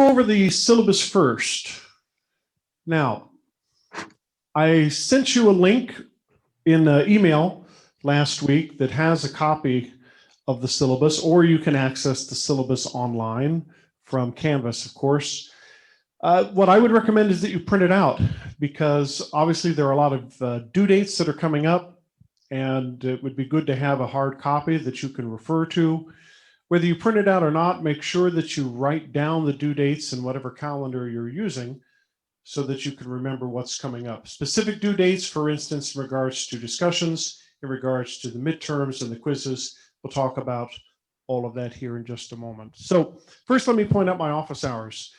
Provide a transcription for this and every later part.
over the syllabus first. Now, I sent you a link in an email last week that has a copy of the syllabus, or you can access the syllabus online from Canvas, of course. What I would recommend is that you print it out, because obviously there are a lot of due dates that are coming up, and it would be good to have a hard copy that you can refer to. Whether you print it out or not, make sure that you write down the due dates in whatever calendar you're using so that you can remember what's coming up. Specific due dates, for instance, in regards to discussions, in regards to the midterms and the quizzes. We'll talk about all of that here in just a moment. So first, let me point out my office hours.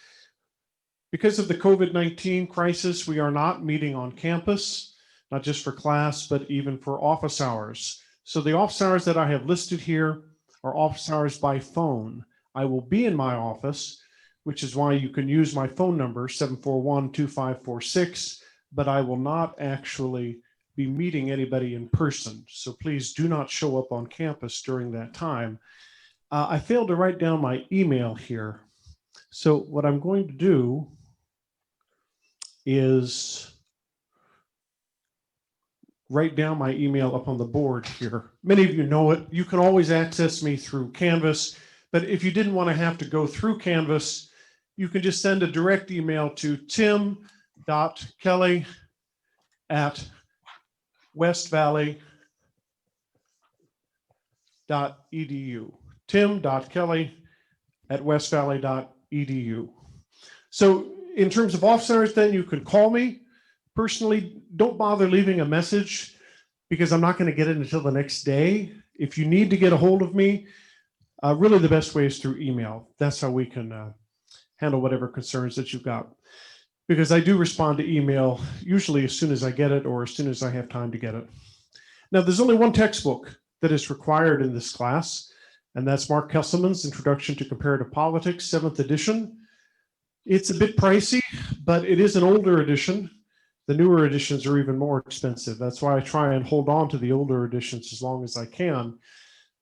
Because of the COVID-19 crisis, we are not meeting on campus, not just for class, but even for office hours. So the office hours that I have listed here are office hours by phone. I will be in my office, which is why you can use my phone number, 741-2546, but I will not actually be meeting anybody in person. So please do not show up on campus during that time. I failed to write down my email here. So what I'm going to do is write down my email up on the board here. Many of you know it. You can always access me through Canvas, but if you didn't want to have to go through Canvas, you can just send a direct email to tim.kelly@westvalley.edu. tim.kelly@westvalley.edu. So in terms of office hours, then you can call me. Personally, don't bother leaving a message because I'm not going to get it until the next day. If you need to get a hold of me, really the best way is through email. That's how we can handle whatever concerns that you've got. Because I do respond to email usually as soon as I get it or as soon as I have time to get it. Now, there's only one textbook that is required in this class, and that's Mark Kesselman's Introduction to Comparative Politics, 7th edition. It's a bit pricey, but it is an older edition. The newer editions are even more expensive. That's why I try and hold on to the older editions as long as I can.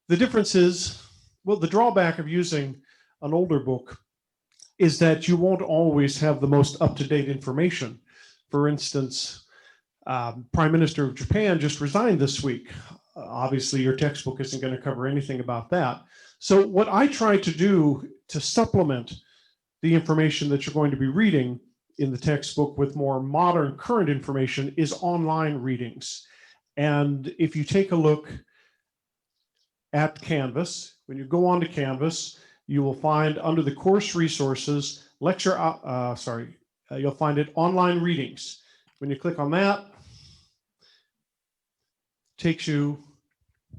The difference is, well, the drawback of using an older book is that you won't always have the most up-to-date information. For instance, Prime Minister of Japan just resigned this week. Obviously, your textbook isn't going to cover anything about that. So what I try to do to supplement the information that you're going to be reading in the textbook with more modern current information is online readings. And if you take a look at Canvas, when you go onto Canvas, you will find under the course resources, you'll find it online readings. When you click on that, it takes you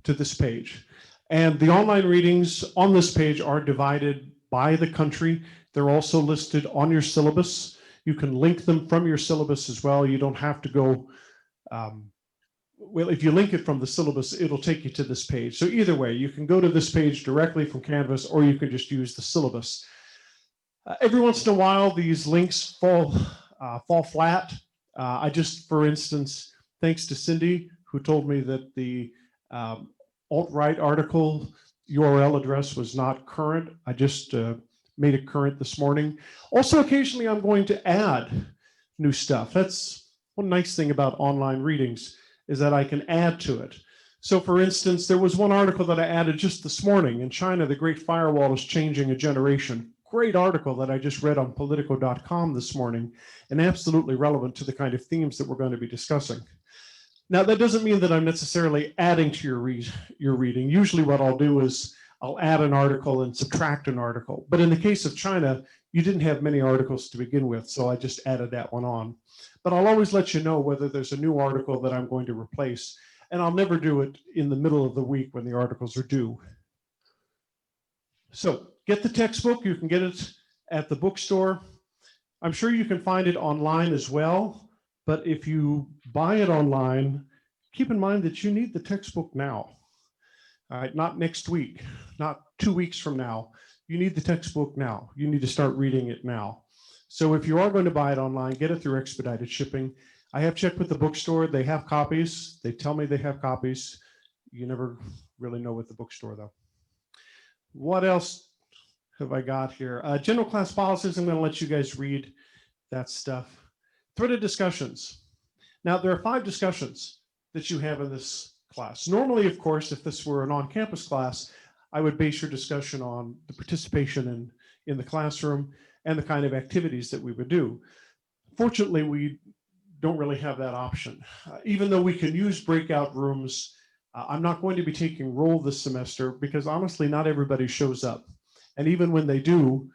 to this page. And the online readings on this page are divided by the country. They're also listed on your syllabus. You can link them from your syllabus as well. You don't have to go, well, if you link it from the syllabus, it'll take you to this page. So either way, you can go to this page directly from Canvas, or you can just use the syllabus. Every once in a while, these links fall flat. I just, for instance, thanks to Cindy, who told me that the alt-right article URL address was not current. I just made it current this morning. Also, occasionally I'm going to add new stuff. That's one nice thing about online readings, is that I can add to it. So for instance, there was one article that I added just this morning. In China, the Great Firewall is changing a generation. Great article that I just read on Politico.com this morning, and absolutely relevant to the kind of themes that we're going to be discussing. Now, that doesn't mean that I'm necessarily adding to your reading. Usually what I'll do is I'll add an article and subtract an article. But in the case of China, you didn't have many articles to begin with, so I just added that one on. But I'll always let you know whether there's a new article that I'm going to replace, and I'll never do it in the middle of the week when the articles are due. So get the textbook. You can get it at the bookstore. I'm sure you can find it online as well, but if you buy it online, keep in mind that you need the textbook now. All right, not next week, not 2 weeks from now. You need the textbook now. You need to start reading it now. So if you are going to buy it online, get it through expedited shipping. I have checked with the bookstore. They have copies. They tell me they have copies. You never really know with the bookstore, though. What else have I got here? General class policies, I'm going to let you guys read that stuff. Threaded discussions. Now, there are 5 discussions that you have in this class. Normally, of course, if this were an on-campus class, I would base your discussion on the participation in the classroom and the kind of activities that we would do. Fortunately, we don't really have that option. Even though we can use breakout rooms, I'm not going to be taking roll this semester because honestly, not everybody shows up. And even when they do,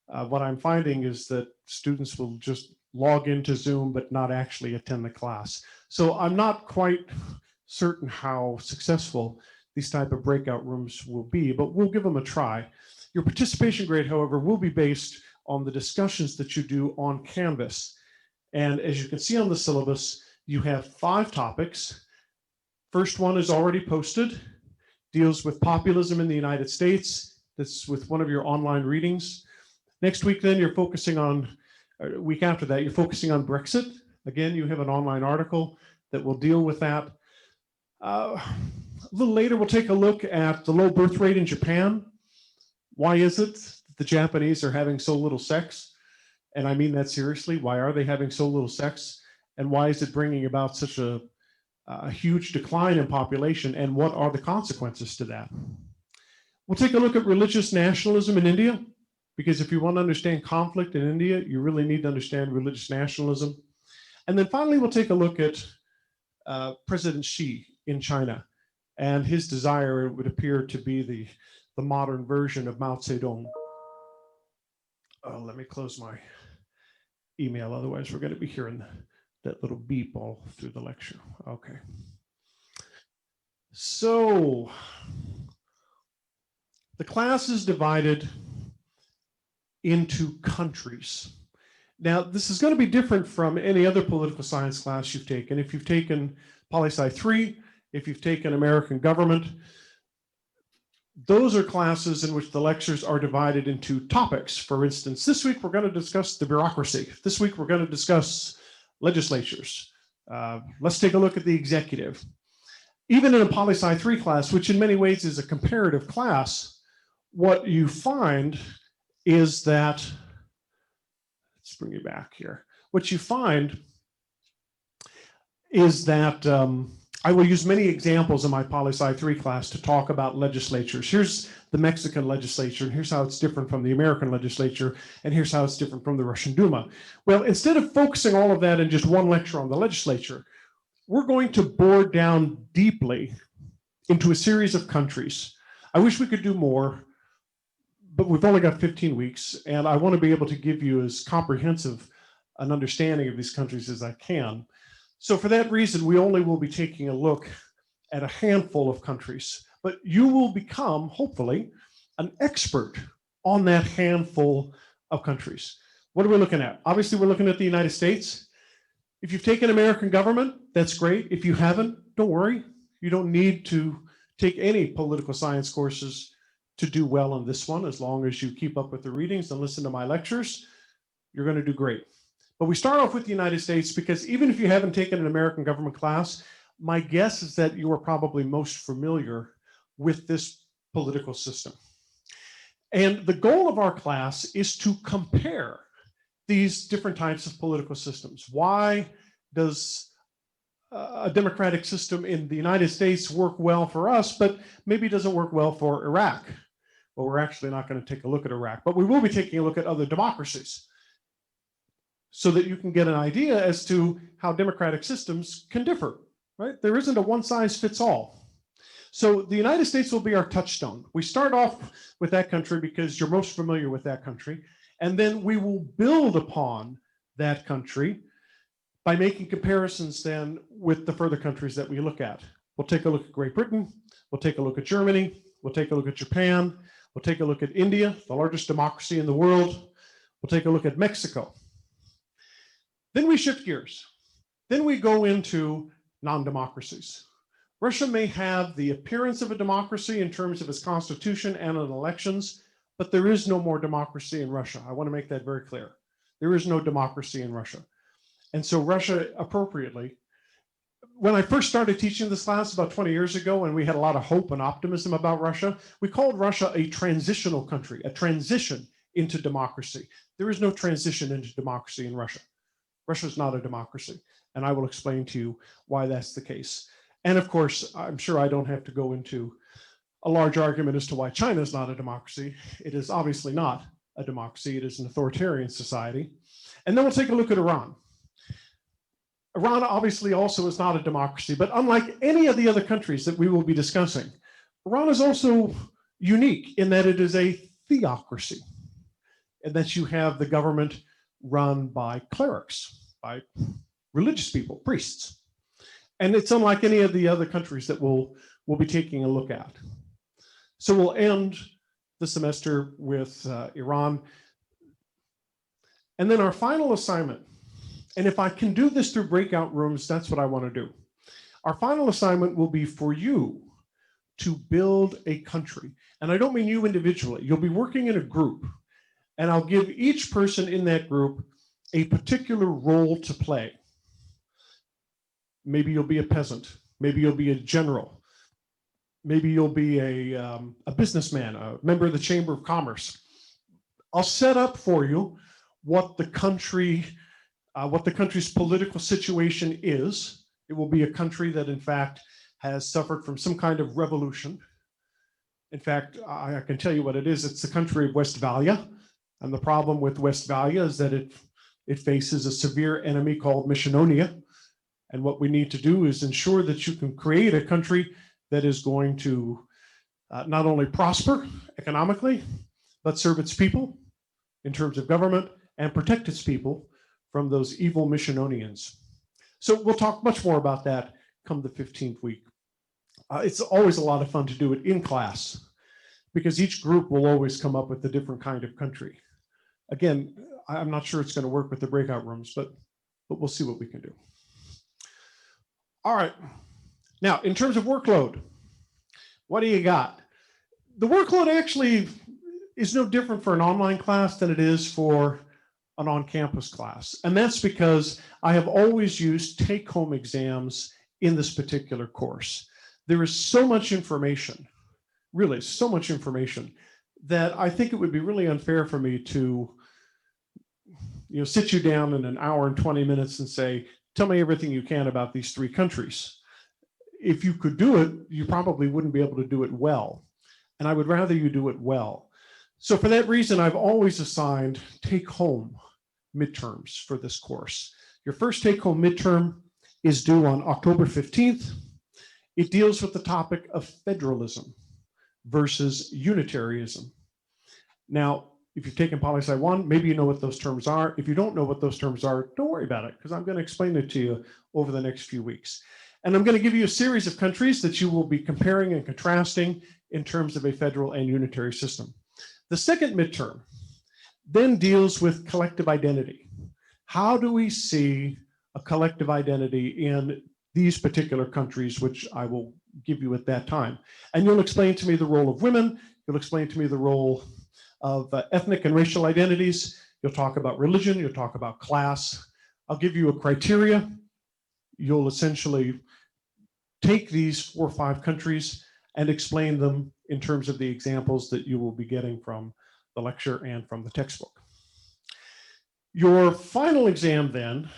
what I'm finding is that students will just log into Zoom, but not actually attend the class. So I'm not quite certain how successful these type of breakout rooms will be, but we'll give them a try. Your participation grade, however, will be based on the discussions that you do on Canvas. And as you can see on the syllabus, you have 5 topics. First one is already posted, deals with populism in the United States. That's with one of your online readings. Next week, then, you're focusing on, week after that, you're focusing on Brexit. Again, you have an online article that will deal with that. A little later, we'll take a look at the low birth rate in Japan. Why is it that the Japanese are having so little sex? And I mean that seriously. Why are they having so little sex? And why is it bringing about such a huge decline in population? And what are the consequences to that? We'll take a look at religious nationalism in India, because if you want to understand conflict in India, you really need to understand religious nationalism. And then finally, we'll take a look at President Xi in China and his desire, it would appear, to be the modern version of Mao Zedong. Let me close my email, otherwise we're going to be hearing that little beep all through the lecture. Okay. So the class is divided into countries. Now, this is going to be different from any other political science class you've taken. If you've taken Poli-Sci 3, if you've taken American government, those are classes in which the lectures are divided into topics. For instance, this week we're going to discuss the bureaucracy. This week we're going to discuss legislatures. Let's take a look at the executive. Even in a Poli-Sci 3 class, which in many ways is a comparative class, what you find is that, let's bring you back here. What you find is that I will use many examples in my Poli-Sci 3 class to talk about legislatures. Here's the Mexican legislature, and here's how it's different from the American legislature, and here's how it's different from the Russian Duma. Well, instead of focusing all of that in just one lecture on the legislature, we're going to bore down deeply into a series of countries. I wish we could do more, but we've only got 15 weeks, and I want to be able to give you as comprehensive an understanding of these countries as I can. So for that reason, we only will be taking a look at a handful of countries, but you will become, hopefully, an expert on that handful of countries. What are we looking at? Obviously, we're looking at the United States. If you've taken American government, that's great. If you haven't, don't worry. You don't need to take any political science courses to do well on this one. As long as you keep up with the readings and listen to my lectures, you're going to do great. But we start off with the United States because even if you haven't taken an American government class, my guess is that you are probably most familiar with this political system. And the goal of our class is to compare these different types of political systems. Why does a democratic system in the United States work well for us, but maybe doesn't work well for Iraq? Well, we're actually not going to take a look at Iraq, but we will be taking a look at other democracies, so that you can get an idea as to how democratic systems can differ, right? There isn't a one-size-fits-all. So the United States will be our touchstone. We start off with that country because you're most familiar with that country, and then we will build upon that country by making comparisons then with the further countries that we look at. We'll take a look at Great Britain, we'll take a look at Germany, we'll take a look at Japan, we'll take a look at India, the largest democracy in the world, we'll take a look at Mexico. Then we shift gears. Then we go into non-democracies. Russia may have the appearance of a democracy in terms of its constitution and in elections, but there is no more democracy in Russia. I want to make that very clear. There is no democracy in Russia. And so Russia appropriately when I first started teaching this class about 20 years ago, and we had a lot of hope and optimism about Russia, we called Russia a transitional country, a transition into democracy. There is no transition into democracy in Russia. Russia is not a democracy, and I will explain to you why that's the case. And of course, I'm sure I don't have to go into a large argument as to why China is not a democracy. It is obviously not a democracy. It is an authoritarian society. And then we'll take a look at Iran. Iran obviously also is not a democracy, but unlike any of the other countries that we will be discussing, Iran is also unique in that it is a theocracy, and that you have the government run by clerics, by religious people, priests. And it's unlike any of the other countries that we'll be taking a look at. So we'll end the semester with Iran. And then our final assignment, and if I can do this through breakout rooms, that's what I want to do. Our final assignment will be for you to build a country. And I don't mean you individually. You'll be working in a group, and I'll give each person in that group a particular role to play. Maybe you'll be a peasant. Maybe you'll be a general. Maybe you'll be a businessman, a member of the Chamber of Commerce. I'll set up for you what the country's political situation is. It will be a country that, in fact, has suffered from some kind of revolution. In fact, I can tell you what it is. It's the country of Westphalia. And the problem with Westphalia is that it faces a severe enemy called Missiononia. And what we need to do is ensure that you can create a country that is going to not only prosper economically, but serve its people in terms of government and protect its people from those evil Missiononians. So we'll talk much more about that come the 15th week. It's always a lot of fun to do it in class because each group will always come up with a different kind of country. Again, I'm not sure it's going to work with the breakout rooms, but we'll see what we can do. All right. Now, in terms of workload, what do you got? The workload actually is no different for an online class than it is for an on-campus class. And that's because I have always used take-home exams in this particular course. There is so much information, really so much information, that I think it would be really unfair for me to sit you down in an hour and 20 minutes and say, tell me everything you can about these three countries. If you could do it, you probably wouldn't be able to do it well. And I would rather you do it well. So for that reason, I've always assigned take-home midterms for this course. Your first take-home midterm is due on October 15th. It deals with the topic of federalism versus unitarianism. Now, if you've taken Poli Sci 1, maybe you know what those terms are. If you don't know what those terms are, don't worry about it, because I'm going to explain it to you over the next few weeks. And I'm going to give you a series of countries that you will be comparing and contrasting in terms of a federal and unitary system. The second midterm then deals with collective identity. How do we see a collective identity in these particular countries, which I will give you at that time? And you'll explain to me the role of women. You'll explain to me the role of ethnic and racial identities. You'll talk about religion. You'll talk about class. I'll give you a criteria. You'll essentially take these 4 or 5 countries and explain them in terms of the examples that you will be getting from the lecture and from the textbook. Your final exam then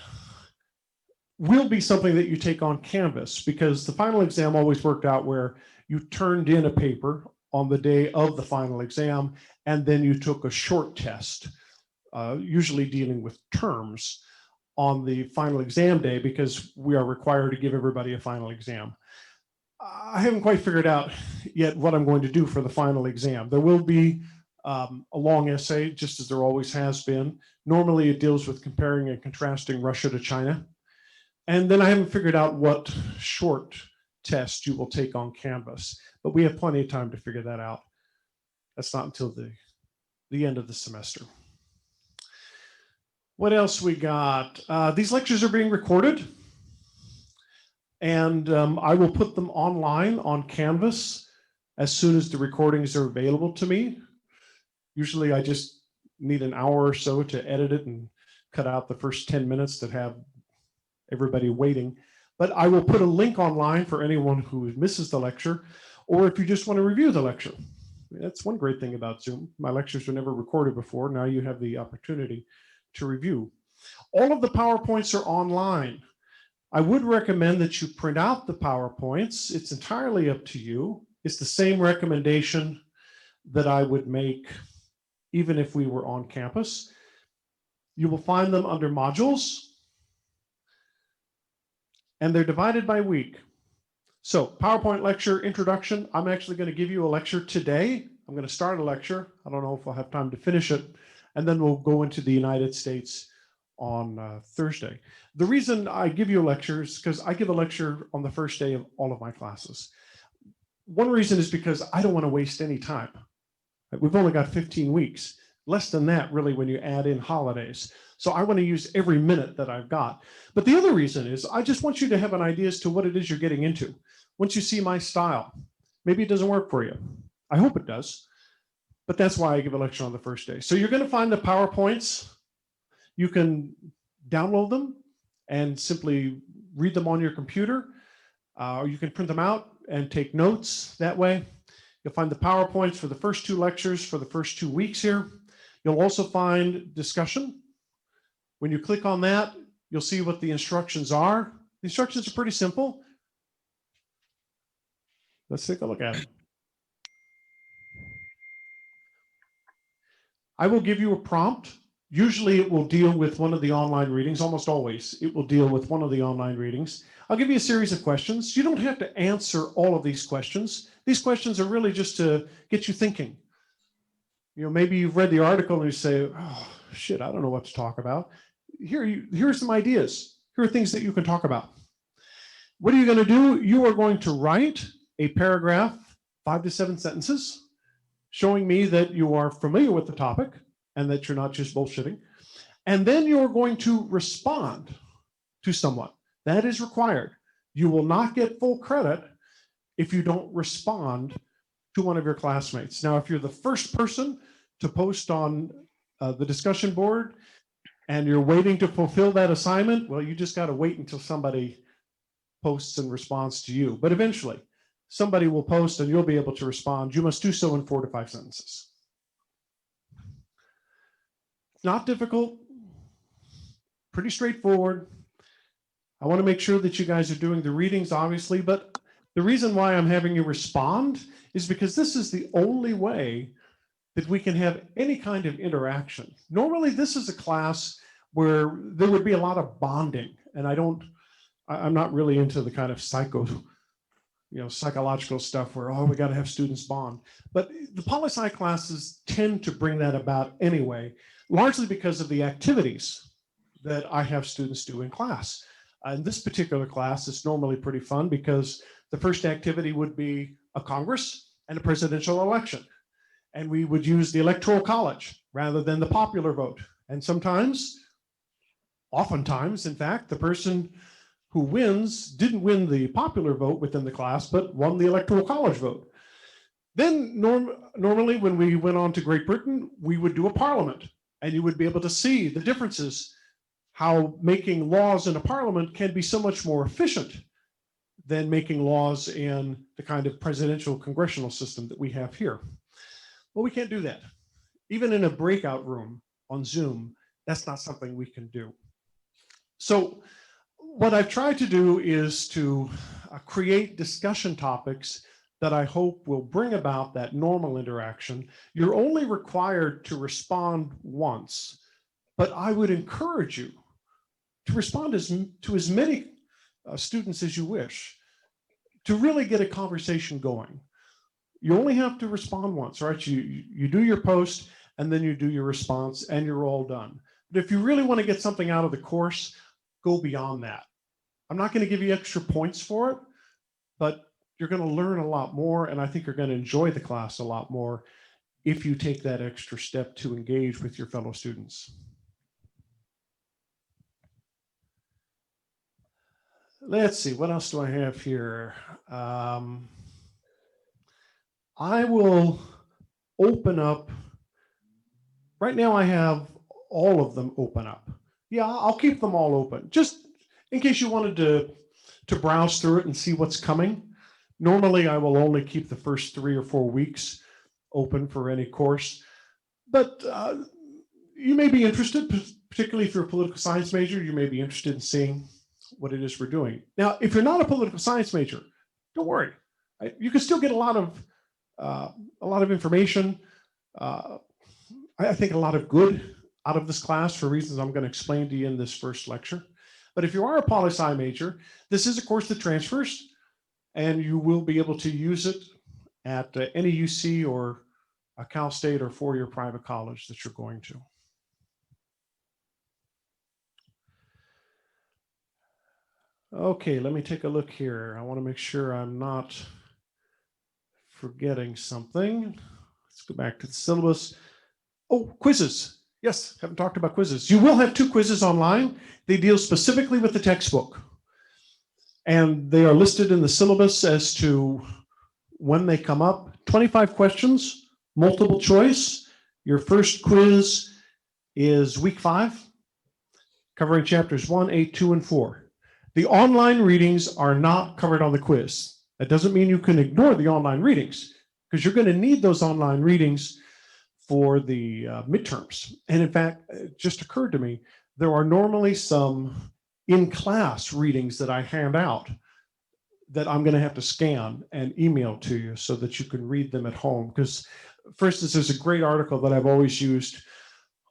will be something that you take on Canvas, because the final exam always worked out where you turned in a paper on the day of the final exam, and then you took a short test, usually dealing with terms, on the final exam day, because we are required to give everybody a final exam. I haven't quite figured out yet what I'm going to do for the final exam. There will be a long essay, just as there always has been. Normally it deals with comparing and contrasting Russia to China. And then I haven't figured out what short test you will take on Canvas, but we have plenty of time to figure that out. That's not until the end of the semester. What else we got? These lectures are being recorded, and I will put them online on Canvas as soon as the recordings are available to me. Usually I just need an hour or so to edit it and cut out the first 10 minutes that have everybody waiting. But I will put a link online for anyone who misses the lecture, or if you just want to review the lecture. That's one great thing about Zoom. My lectures were never recorded before. Now you have the opportunity to review. All of the PowerPoints are online. I would recommend that you print out the PowerPoints. It's entirely up to you. It's the same recommendation that I would make even if we were on campus. You will find them under modules, and they're divided by week. So PowerPoint lecture introduction, I'm actually going to give you a lecture today. I'm going to start a lecture. I don't know if I'll have time to finish it. And then we'll go into the United States on Thursday. The reason I give you a lecture is because I give a lecture on the first day of all of my classes. One reason is because I don't want to waste any time. We've only got 15 weeks, less than that really when you add in holidays. So I want to use every minute that I've got. But the other reason is I just want you to have an idea as to what it is you're getting into. Once you see my style, maybe it doesn't work for you. I hope it does. But that's why I give a lecture on the first day. So you're going to find the PowerPoints. You can download them and simply read them on your computer, or you can print them out and take notes that way. You'll find the PowerPoints for the first 2 lectures for the first 2 weeks here. You'll also find discussion. When you click on that, you'll see what the instructions are. The instructions are pretty simple. Let's take a look at them. I will give you a prompt. Usually it will deal with one of the online readings, almost always. It will deal with one of the online readings. I'll give you a series of questions. You don't have to answer all of these questions. These questions are really just to get you thinking. You know, maybe you've read the article and you say, oh, shit, I don't know what to talk about. Here are some ideas. Here are things that you can talk about. What are you going to do? You are going to write a paragraph, 5 to 7 sentences, showing me that you are familiar with the topic and that you're not just bullshitting. And then you're going to respond to someone. That is required. You will not get full credit if you don't respond to one of your classmates. Now, if you're the first person to post on the discussion board and you're waiting to fulfill that assignment, well, you just got to wait until somebody posts and responds to you. But eventually, somebody will post and you'll be able to respond. You must do so in 4 to 5 sentences. It's not difficult, pretty straightforward. I want to make sure that you guys are doing the readings, obviously, but the reason why I'm having you respond is because this is the only way that we can have any kind of interaction. Normally, this is a class where there would be a lot of bonding, and I'm not really into the kind of psychological stuff where, oh, we got to have students bond. But the poli-sci classes tend to bring that about anyway, largely because of the activities that I have students do in class. In this particular class, it's normally pretty fun because the first activity would be a Congress and a presidential election. And we would use the Electoral College rather than the popular vote. And oftentimes, in fact, the person who wins didn't win the popular vote within the class, but won the Electoral College vote. Then normally when we went on to Great Britain, we would do a parliament, and you would be able to see the differences, how making laws in a parliament can be so much more efficient than making laws in the kind of presidential congressional system that we have here. Well, we can't do that. Even in a breakout room on Zoom, that's not something we can do. So what I've tried to do is to create discussion topics that I hope will bring about that normal interaction. You're only required to respond once, but I would encourage you to respond to as many students as you wish to really get a conversation going. You only have to respond once, right? You do your post and then you do your response and you're all done. But if you really want to get something out of the course, go beyond that. I'm not going to give you extra points for it, but you're going to learn a lot more, and I think you're going to enjoy the class a lot more if you take that extra step to engage with your fellow students. Let's see, what else do I have here? I will open up. Right now I have all of them open up. Yeah, I'll keep them all open, just in case you wanted to to browse through it and see what's coming. Normally, I will only keep the first 3 or 4 weeks open for any course, but you may be interested, particularly if you're a political science major, you may be interested in seeing what it is we're doing. Now, if you're not a political science major, don't worry. You can still get a lot of information. I think a lot of good out of this class for reasons I'm going to explain to you in this first lecture. But if you are a poli-sci major, this is a course that transfers, and you will be able to use it at any UC or a Cal State or four-year private college that you're going to. Okay, let me take a look here. I want to make sure I'm not forgetting something. Let's go back to the syllabus. Oh, quizzes. Yes, haven't talked about quizzes. You will have 2 quizzes online. They deal specifically with the textbook. And they are listed in the syllabus as to when they come up. 25 questions, multiple choice. Your first quiz is week 5, covering chapters 1, 8, 2, and 4. The online readings are not covered on the quiz. That doesn't mean you can ignore the online readings, because you're going to need those online readings for the midterms. And in fact, it just occurred to me, there are normally some in-class readings that I hand out that I'm going to have to scan and email to you so that you can read them at home. Because, for instance, there's a great article that I've always used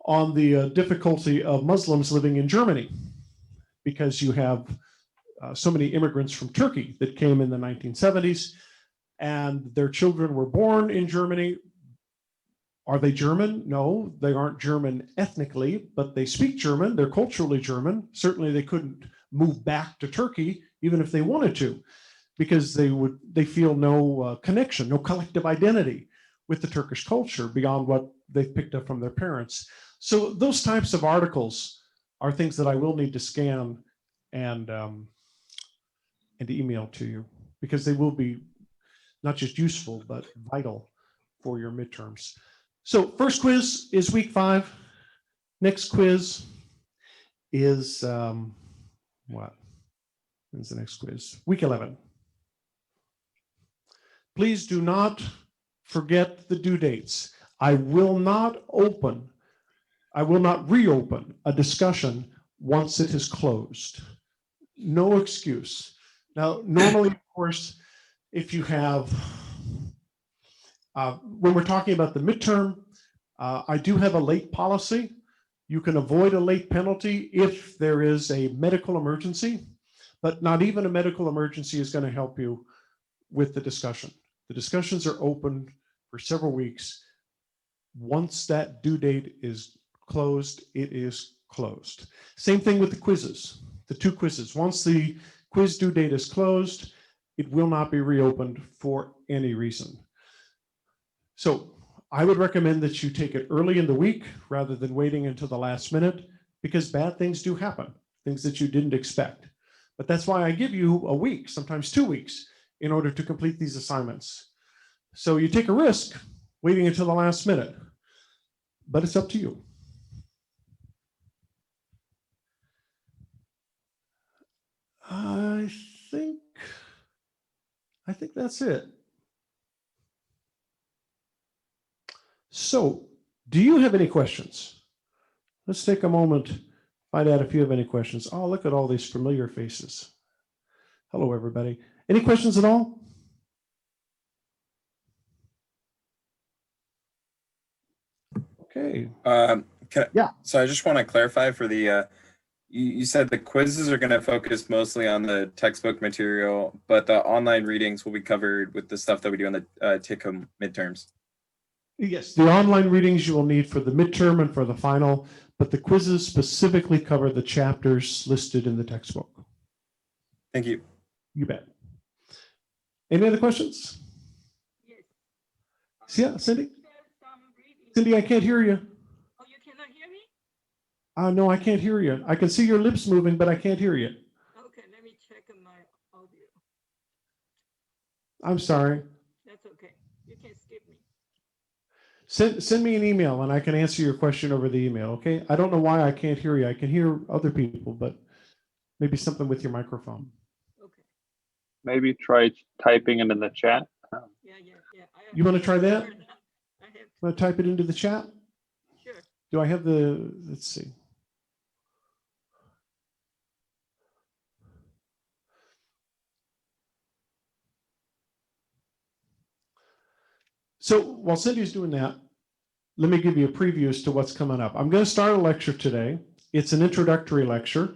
on the difficulty of Muslims living in Germany, because you have so many immigrants from Turkey that came in the 1970s, and their children were born in Germany. Are they German? No, they aren't German ethnically, but they speak German. They're culturally German. Certainly they couldn't move back to Turkey, even if they wanted to, because they feel no connection, no collective identity with the Turkish culture beyond what they've picked up from their parents. So those types of articles are things that I will need to scan and email to you, because they will be not just useful, but vital for your midterms. So first quiz is week 5. Next quiz is what? When's the next quiz? Week 11. Please do not forget the due dates. I will not reopen a discussion once it is closed. No excuse. Now, normally, of course, if you have, when we're talking about the midterm, I do have a late policy. You can avoid a late penalty if there is a medical emergency, but not even a medical emergency is going to help you with the discussion. The discussions are open for several weeks. Once that due date is closed, it is closed. Same thing with the quizzes, the 2 quizzes. Once the quiz due date is closed, it will not be reopened for any reason. So I would recommend that you take it early in the week rather than waiting until the last minute, because bad things do happen, things that you didn't expect. But that's why I give you a week, sometimes 2 weeks, in order to complete these assignments. So you take a risk waiting until the last minute, but it's up to you. I think that's it. So, do you have any questions? Let's take a moment, find out if you have any questions. Oh, look at all these familiar faces. Hello, everybody. Any questions at all? Okay. Yeah. So I just want to clarify for the, you said the quizzes are going to focus mostly on the textbook material, but the online readings will be covered with the stuff that we do on the take-home midterms. Yes, the online readings you will need for the midterm and for the final, but the quizzes specifically cover the chapters listed in the textbook. Thank you. You bet. Any other questions? Yes. Yeah, Cindy? Cindy, I can't hear you. Oh, you cannot hear me? No, I can't hear you. I can see your lips moving, but I can't hear you. Okay, let me check my audio. I'm sorry. That's okay. You can skip me. Send me an email and I can answer your question over the email, okay? I don't know why I can't hear you. I can hear other people, but maybe something with your microphone. Okay. maybe try typing it in the chat. Yeah. You want to try that? I have, Want to type it into the chat? sure. Do I have the, let's see. So while Cindy's doing that, let me give you a preview as to what's coming up. I'm going to start a lecture today. It's an introductory lecture.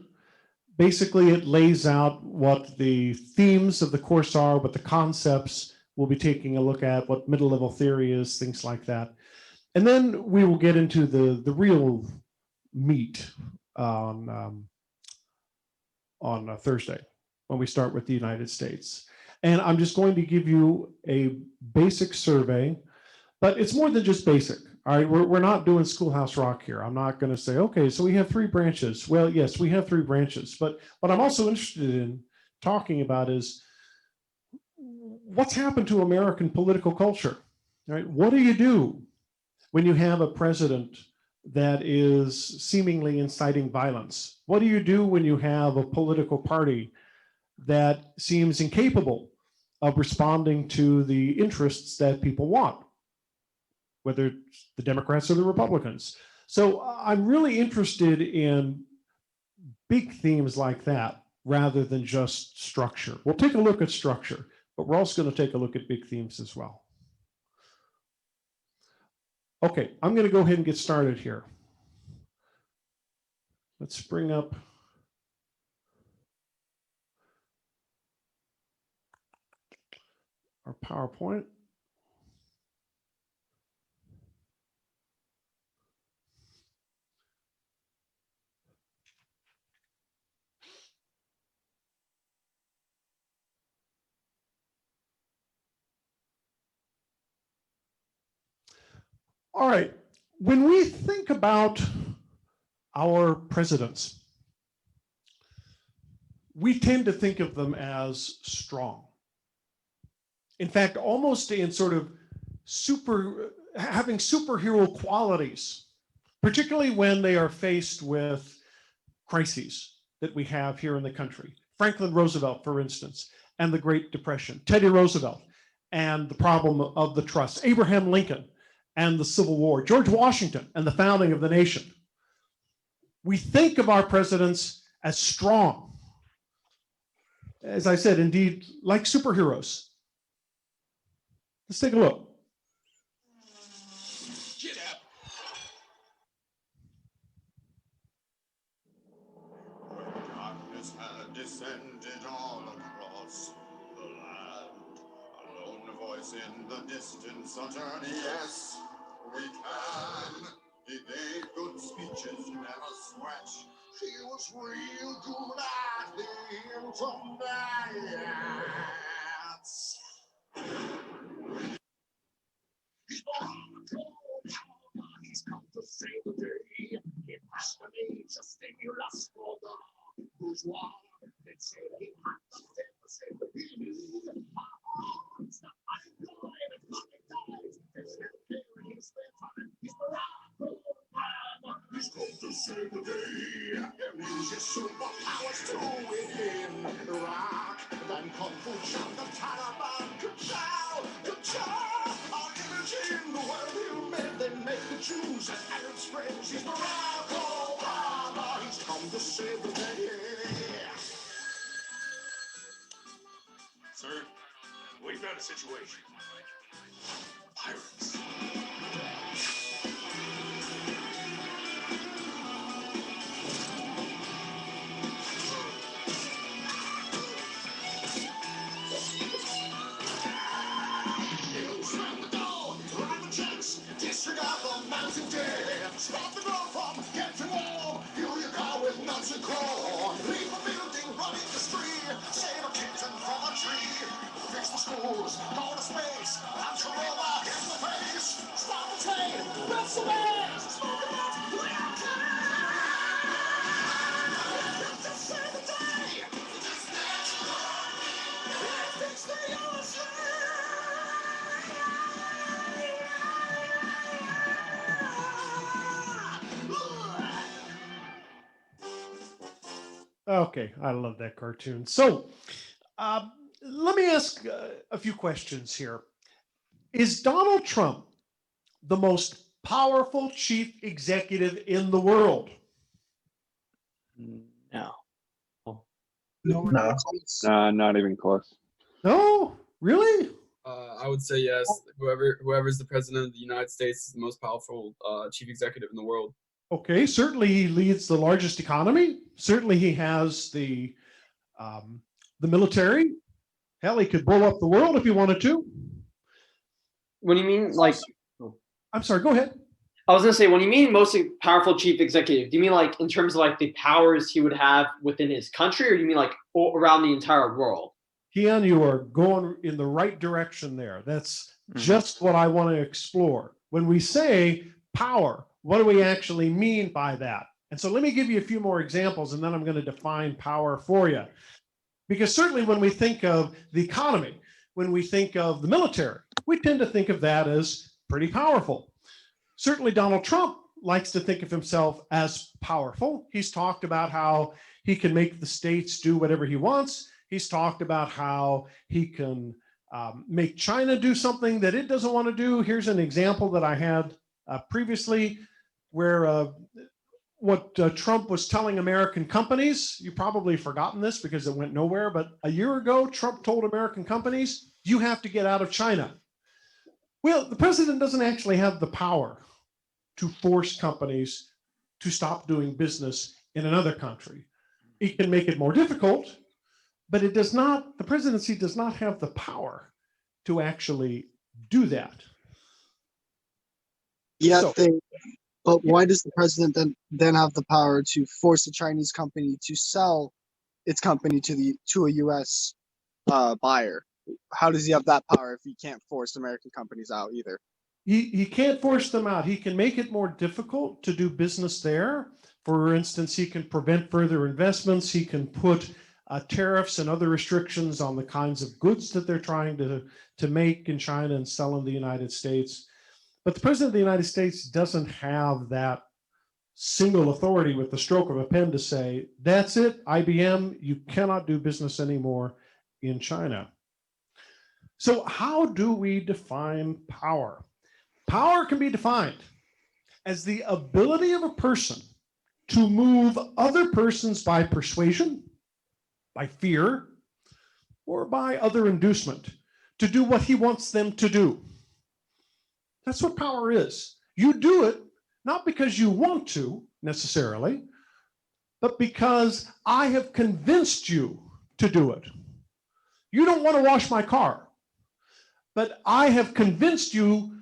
Basically, it lays out what the themes of the course are, what the concepts we'll be taking a look at, what middle level theory is, things like that. And then we will get into the real meat on Thursday when we start with the United States. And I'm just going to give you a basic survey, but it's more than just basic. All right, we're not doing Schoolhouse Rock here. I'm not going to say, okay, so we have 3 branches. Well, yes, we have 3 branches, but what I'm also interested in talking about is what's happened to American political culture, right? What do you do when you have a president that is seemingly inciting violence? What do you do when you have a political party that seems incapable of responding to the interests that people want, whether it's the Democrats or the Republicans? So I'm really interested in big themes like that rather than just structure. We'll take a look at structure, but we're also going to take a look at big themes as well. Okay, I'm going to go ahead and get started here. Let's bring up our PowerPoint. All right, when we think about our presidents, we tend to think of them as strong. In fact, almost in sort of having superhero qualities, particularly when they are faced with crises that we have here in the country. Franklin Roosevelt, for instance, and the Great Depression, Teddy Roosevelt, and the problem of the trust, Abraham Lincoln, and the Civil War, George Washington, and the founding of the nation. We think of our presidents as strong. As I said, indeed, like superheroes. Let's take a look. Get up. Darkness had descended all across the land. A lone voice in the distance uttered, yes, we can. He gave good speeches, never scratch. He was real good at the internet. He's come to save the day. It has to be a stimulus for the bourgeois. They say he had to save the day. It's not my God, everybody dies. There's no fear, he's the time. He's Barack Obama. He's come to save the day. Use your superpowers to win in Iraq. Then Kung Fu shot the Taliban. Ka-chow, ka-chow. Our image in the world you made. They make the Jews and Arabs friends. He's Barack Obama. He's come to save the day. Sir, we've got a situation. Pirates. Disregard the mountain dead. Stop the ground from getting warm. Fuel your car with nuts and corn. Leave a building, run in the street. Save a kitten from a tree. Fix the schools, go to space. Punch a robot in the face. Stop the train, build some ways. Smoke them up, we are to save the day. Fix the ocean. Okay, I love that cartoon. So let me ask a few questions here. Is Donald Trump the most powerful chief executive in the world? No, No. not even close. No, really? I would say yes. Whoever's the president of the United States is the most powerful chief executive in the world. Okay, certainly he leads the largest economy. Certainly he has the military. Hell, he could blow up the world if he wanted to. When you mean like, I'm sorry, go ahead. I was gonna say, when you mean most powerful chief executive, do you mean like in terms of like the powers he would have within his country, or do you mean like around the entire world? Kian, you are going in the right direction there. That's just what I want to explore. When we say power, what do we actually mean by that? And so let me give you a few more examples, and then I'm going to define power for you. Because certainly when we think of the economy, when we think of the military, we tend to think of that as pretty powerful. Certainly Donald Trump likes to think of himself as powerful. He's talked about how he can make the states do whatever he wants. He's talked about how he can make China do something that it doesn't want to do. Here's an example that I had previously where what Trump was telling American companies, you've probably forgotten this because it went nowhere, but a year ago, Trump told American companies, you have to get out of China. Well, the president doesn't actually have the power to force companies to stop doing business in another country. He can make it more difficult, but it does not, the presidency does not have the power to actually do that. Yeah, So- but why does the president then have the power to force a Chinese company to sell its company to a U.S. Buyer? How does he have that power if he can't force American companies out either? He can't force them out. He can make it more difficult to do business there. For instance, he can prevent further investments. He can put tariffs and other restrictions on the kinds of goods that they're trying to make in China and sell in the United States. But the president of the United States doesn't have that single authority with the stroke of a pen to say, that's it, IBM, you cannot do business anymore in China. So how do we define power? Power can be defined as the ability of a person to move other persons by persuasion, by fear, or by other inducement to do what he wants them to do. That's what power is. You do it not because you want to necessarily, but because I have convinced you to do it. You don't want to wash my car, but I have convinced you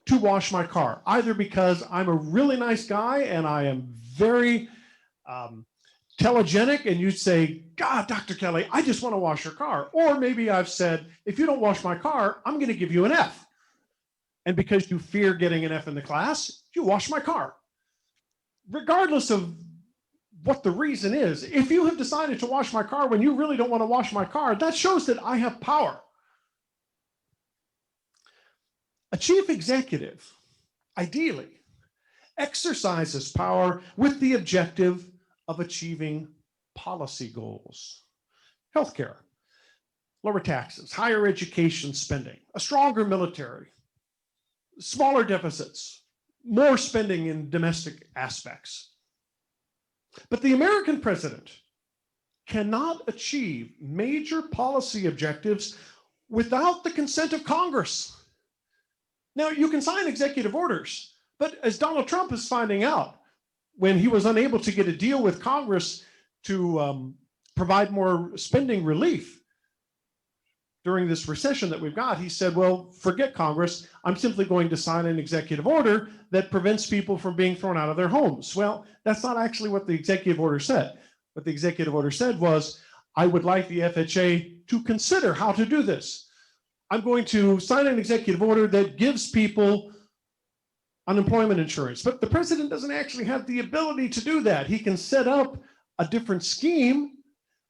to wash my car, either because I'm a really nice guy and I am very telegenic and you say, God, Dr. Kelly, I just want to wash your car. Or maybe I've said, if you don't wash my car, I'm going to give you an F. And because you fear getting an F in the class, you wash my car. Regardless of what the reason is, if you have decided to wash my car when you really don't want to wash my car, that shows that I have power. A chief executive, ideally, exercises power with the objective of achieving policy goals. Healthcare, lower taxes, higher education spending, a stronger military, smaller deficits, more spending in domestic aspects. But the American president cannot achieve major policy objectives without the consent of Congress. Now, you can sign executive orders, but as Donald Trump is finding out, when he was unable to get a deal with Congress to provide more spending relief during this recession that we've got, he said, well, forget Congress. I'm simply going to sign an executive order that prevents people from being thrown out of their homes. Well, that's not actually what the executive order said. What the executive order said was, I would like the FHA to consider how to do this. I'm going to sign an executive order that gives people unemployment insurance. But the president doesn't actually have the ability to do that. He can set up a different scheme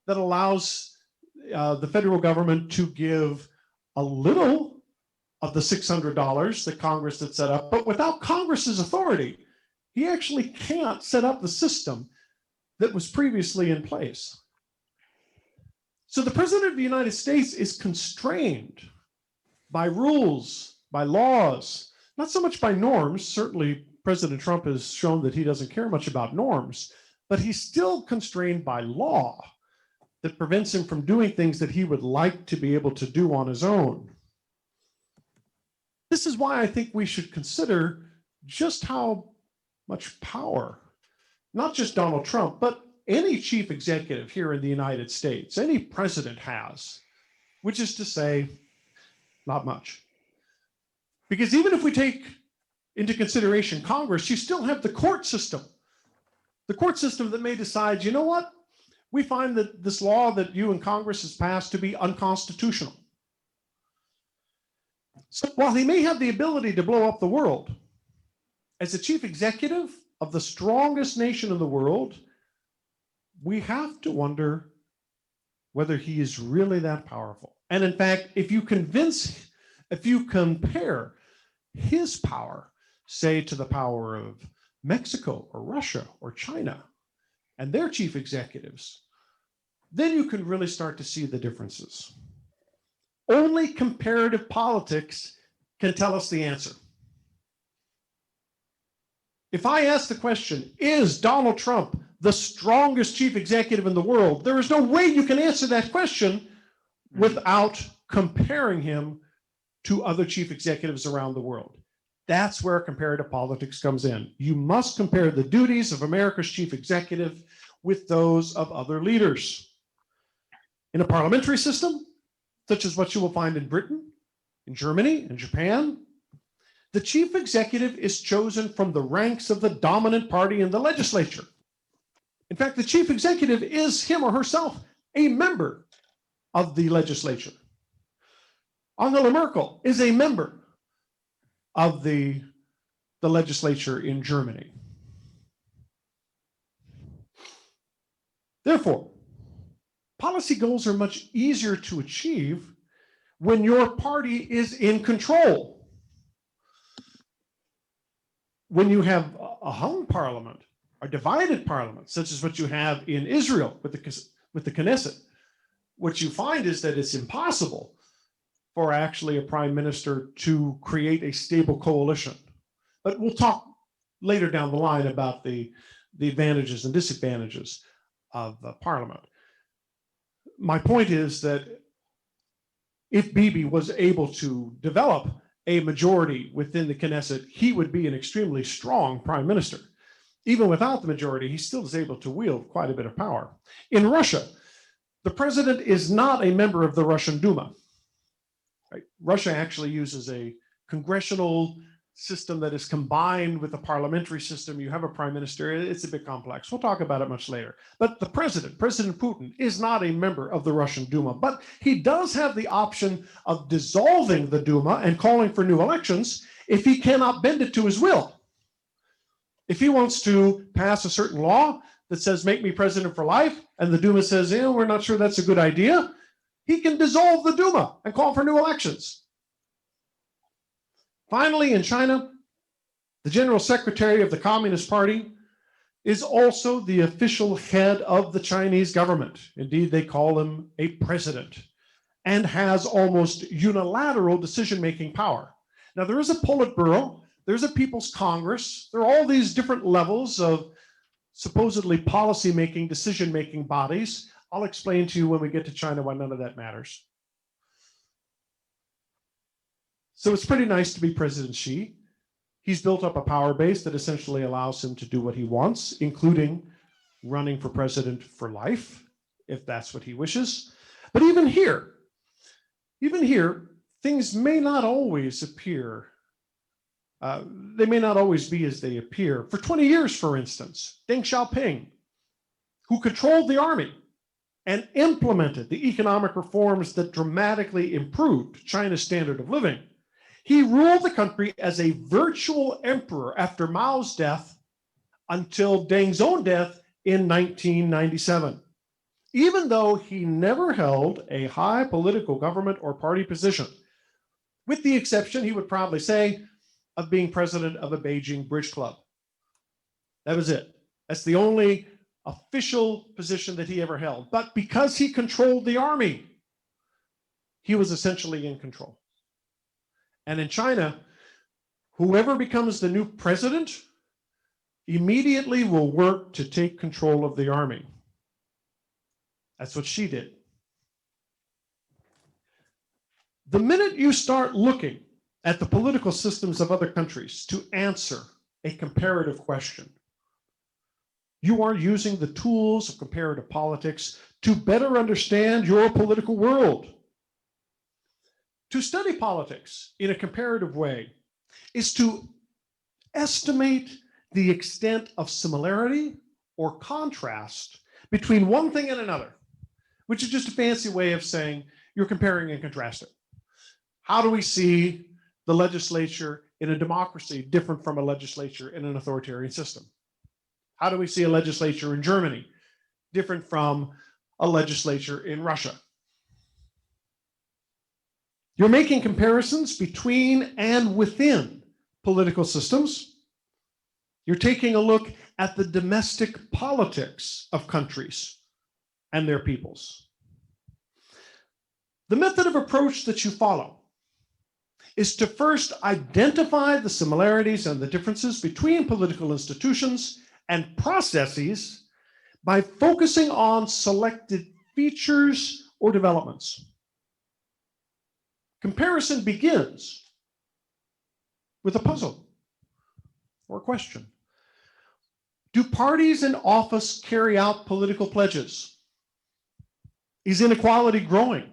that allows the federal government to give a little of the $600 that Congress had set up, but without Congress's authority, he actually can't set up the system that was previously in place. So the president of the United States is constrained by rules, by laws, not so much by norms. Certainly, President Trump has shown that he doesn't care much about norms, but he's still constrained by law that prevents him from doing things that he would like to be able to do on his own. This is why I think we should consider just how much power, not just Donald Trump, but any chief executive here in the United States, any president has, which is to say, not much. Because even if we take into consideration Congress, you still have the court system. The court system that may decide, you know what? We find that this law that you and Congress has passed to be unconstitutional. So while he may have the ability to blow up the world, as the chief executive of the strongest nation in the world, we have to wonder whether he is really that powerful. And in fact, if you compare his power, say, to the power of Mexico or Russia or China and their chief executives, then you can really start to see the differences. Only comparative politics can tell us the answer. If I ask the question, is Donald Trump the strongest chief executive in the world? There is no way you can answer that question without comparing him to other chief executives around the world. That's where comparative politics comes in. You must compare the duties of America's chief executive with those of other leaders. In a parliamentary system, such as what you will find in Britain, in Germany, and Japan, the chief executive is chosen from the ranks of the dominant party in the legislature. In fact, the chief executive is him or herself a member of the legislature. Angela Merkel is a member of the legislature in Germany. Therefore, policy goals are much easier to achieve when your party is in control. When you have a hung parliament, a divided parliament, such as what you have in Israel with the Knesset, what you find is that it's impossible for actually a prime minister to create a stable coalition. But we'll talk later down the line about the advantages and disadvantages of parliament. My point is that if Bibi was able to develop a majority within the Knesset, he would be an extremely strong prime minister. Even without the majority, he still is able to wield quite a bit of power. In Russia, the president is not a member of the Russian Duma. Right? Russia actually uses a congressional system that is combined with a parliamentary system. You have a prime minister. It's a bit complex. We'll talk about it much later. But the President Putin, is not a member of the Russian Duma, but he does have the option of dissolving the Duma and calling for new elections if he cannot bend it to his will. If he wants to pass a certain law that says, make me president for life, and the Duma says, we're not sure that's a good idea, he can dissolve the Duma and call for new elections. Finally, in China, the General Secretary of the Communist Party is also the official head of the Chinese government. Indeed, they call him a president, and has almost unilateral decision-making power. Now, there is a Politburo, there's a People's Congress, there are all these different levels of supposedly policy-making, decision-making bodies. I'll explain to you when we get to China why none of that matters. So it's pretty nice to be President Xi. He's built up a power base that essentially allows him to do what he wants, including running for president for life, if that's what he wishes. But even here, things may not always appear. They may not always be as they appear. For 20 years, for instance, Deng Xiaoping, who controlled the army and implemented the economic reforms that dramatically improved China's standard of living, he ruled the country as a virtual emperor after Mao's death until Deng's own death in 1997. Even though he never held a high political government or party position, with the exception, he would probably say, of being president of a Beijing bridge club. That was it. That's the only official position that he ever held. But because he controlled the army, he was essentially in control. And in China, whoever becomes the new president immediately will work to take control of the army. That's what she did. The minute you start looking at the political systems of other countries to answer a comparative question, you are using the tools of comparative politics to better understand your political world. To study politics in a comparative way is to estimate the extent of similarity or contrast between one thing and another, which is just a fancy way of saying you're comparing and contrasting. How do we see the legislature in a democracy different from a legislature in an authoritarian system? How do we see a legislature in Germany different from a legislature in Russia? You're making comparisons between and within political systems. You're taking a look at the domestic politics of countries and their peoples. The method of approach that you follow is to first identify the similarities and the differences between political institutions and processes by focusing on selected features or developments. Comparison begins with a puzzle or a question. Do parties in office carry out political pledges? Is inequality growing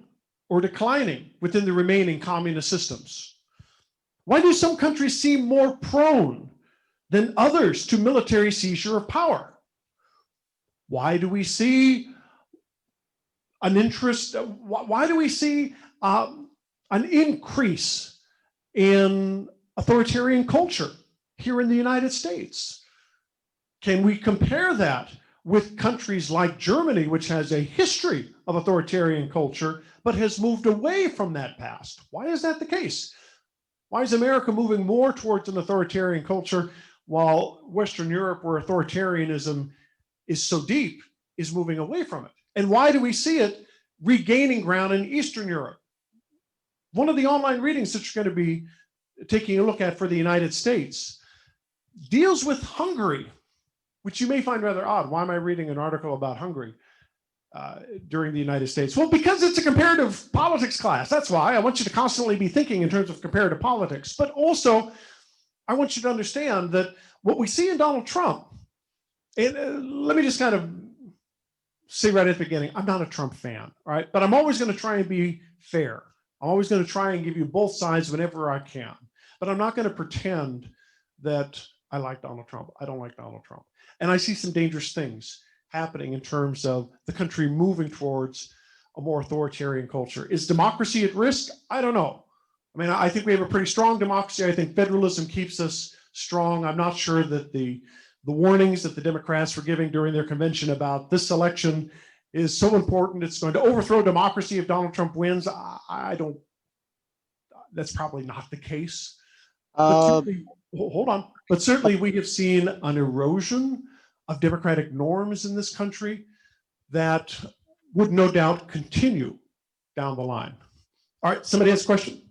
or declining within the remaining communist systems? Why do some countries seem more prone than others to military seizure of power? Why do we see an interest? Why do we see an increase in authoritarian culture here in the United States? Can we compare that with countries like Germany, which has a history of authoritarian culture, but has moved away from that past? Why is that the case? Why is America moving more towards an authoritarian culture while Western Europe, where authoritarianism is so deep, is moving away from it? And why do we see it regaining ground in Eastern Europe? One of the online readings that you're going to be taking a look at for the United States deals with Hungary, which you may find rather odd. Why am I reading an article about Hungary during the United States? Well, because it's a comparative politics class. That's why I want you to constantly be thinking in terms of comparative politics. But also, I want you to understand that what we see in Donald Trump, and let me just kind of say right at the beginning, I'm not a Trump fan, all right? But I'm always going to try and be fair. I'm always going to try and give you both sides whenever I can. But I'm not going to pretend that I like Donald Trump. I don't like Donald Trump. And I see some dangerous things happening in terms of the country moving towards a more authoritarian culture. Is democracy at risk? I don't know. I mean, I think we have a pretty strong democracy. I think federalism keeps us strong. I'm not sure that the warnings that the Democrats were giving during their convention about this election is so important it's going to overthrow democracy if Donald Trump wins. I don't, that's probably not the case. But hold on. But certainly we have seen an erosion of democratic norms in this country that would no doubt continue down the line. All right, somebody has a question?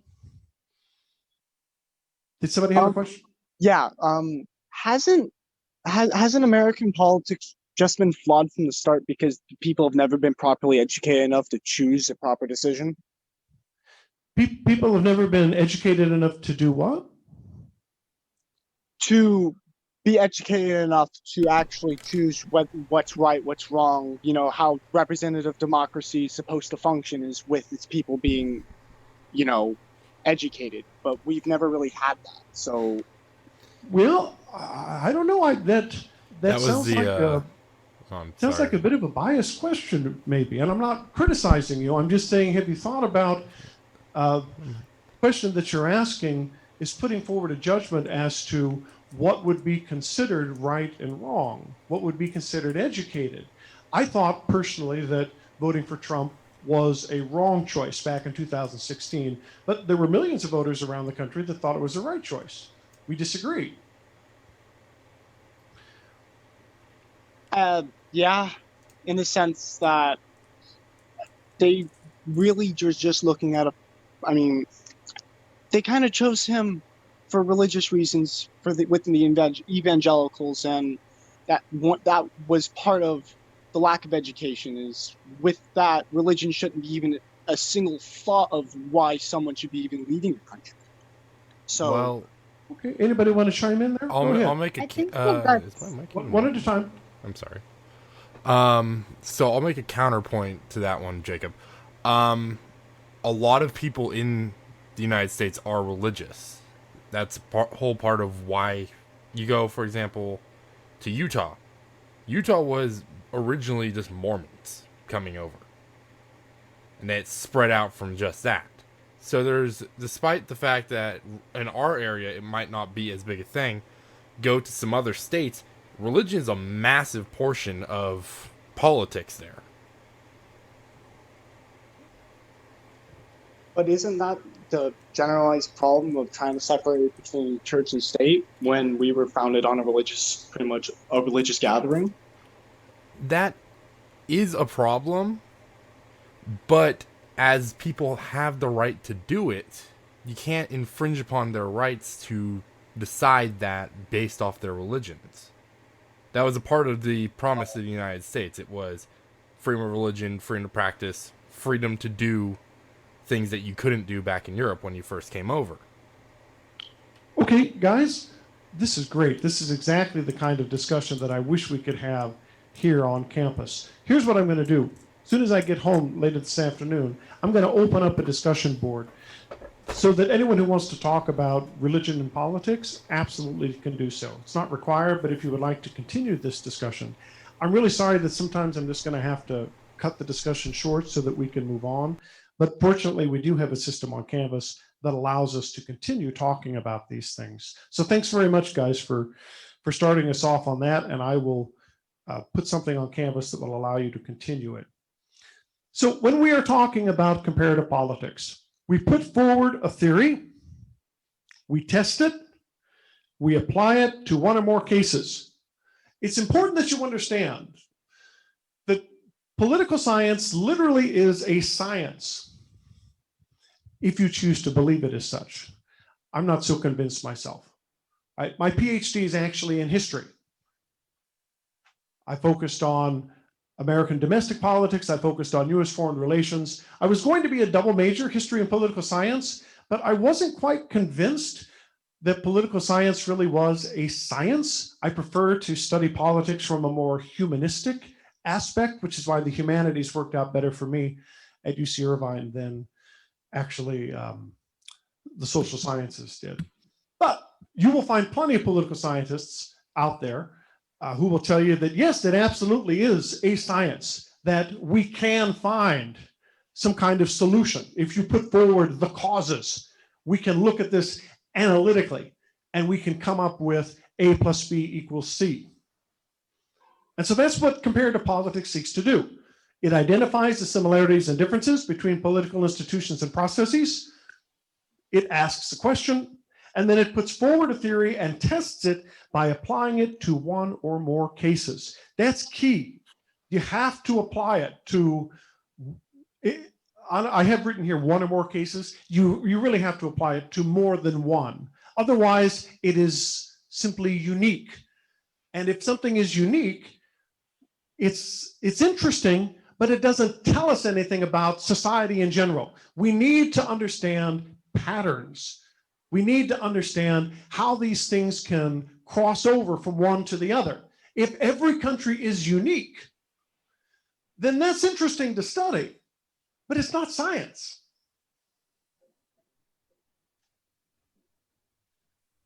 Did somebody have a question? Yeah. Hasn't American politics just been flawed from the start because people have never been properly educated enough to choose a proper decision? People have never been educated enough to do what? To be educated enough to actually choose what's right, what's wrong, you know, how representative democracy is supposed to function is with its people being, you know, educated. But we've never really had that. So, well, I don't know. That was sounds the, like sounds sorry. like a bit of a biased question, maybe. And I'm not criticizing you. I'm just saying, have you thought about the question that you're asking is putting forward a judgment as to what would be considered right and wrong, what would be considered educated. I thought personally that voting for Trump was a wrong choice back in 2016, but there were millions of voters around the country that thought it was the right choice. We disagree. Yeah, in the sense that they really just looking at I mean, they kind of chose him for religious reasons within the evangelicals, and that was part of the lack of education. Is with that, religion shouldn't be even a single thought of why someone should be even leading a country. So, Well, Okay, anybody want to chime in there? Go I'll ahead. make a I think that that's is my mic even One at a working? time. I'm sorry. So I'll make a counterpoint to that one, Jacob. A lot of people in the United States are religious. That's a whole part of why you go, for example, to Utah. Utah was originally just Mormons coming over, and it spread out from just that. So there's, despite the fact that in our area it might not be as big a thing, go to some other states, religion is a massive portion of politics there. but isn't that the generalized problem of trying to separate between church and state when we were founded on pretty much a religious gathering? That is a problem, but as people have the right to do it, you can't infringe upon their rights to decide that based off their religions. That was a part of the promise of the United States. It was freedom of religion, freedom to practice, freedom to do things that you couldn't do back in Europe when you first came over. Okay, guys, this is great. This is exactly the kind of discussion that I wish we could have here on campus. Here's what I'm going to do. As soon as I get home later this afternoon, I'm going to open up a discussion board so that anyone who wants to talk about religion and politics absolutely can do so. It's not required, but if you would like to continue this discussion, I'm really sorry that sometimes I'm just going to have to cut the discussion short so that we can move on. But fortunately, we do have a system on Canvas that allows us to continue talking about these things. So thanks very much, guys, for starting us off on that. And I will put something on Canvas that will allow you to continue it. So when we are talking about comparative politics, we put forward a theory, we test it, we apply it to one or more cases. It's important that you understand that political science literally is a science, if you choose to believe it as such. I'm not so convinced myself. My PhD is actually in history. I focused on American domestic politics. I focused on US foreign relations. I was going to be a double major, history and political science, but I wasn't quite convinced that political science really was a science. I prefer to study politics from a more humanistic aspect, which is why the humanities worked out better for me at UC Irvine than actually the social sciences did. But you will find plenty of political scientists out there who will tell you that, yes, it absolutely is a science, that we can find some kind of solution. If you put forward the causes, we can look at this analytically and we can come up with A plus B equals C. And so that's what comparative politics seeks to do. It identifies the similarities and differences between political institutions and processes. It asks a question, and then it puts forward a theory and tests it by applying it to one or more cases. That's key. You have to apply it to, I have written here one or more cases. You really have to apply it to more than one. Otherwise, it is simply unique. And if something is unique, it's interesting, but it doesn't tell us anything about society in general. We need to understand patterns. We need to understand how these things can cross over from one to the other. If every country is unique, then that's interesting to study, but it's not science.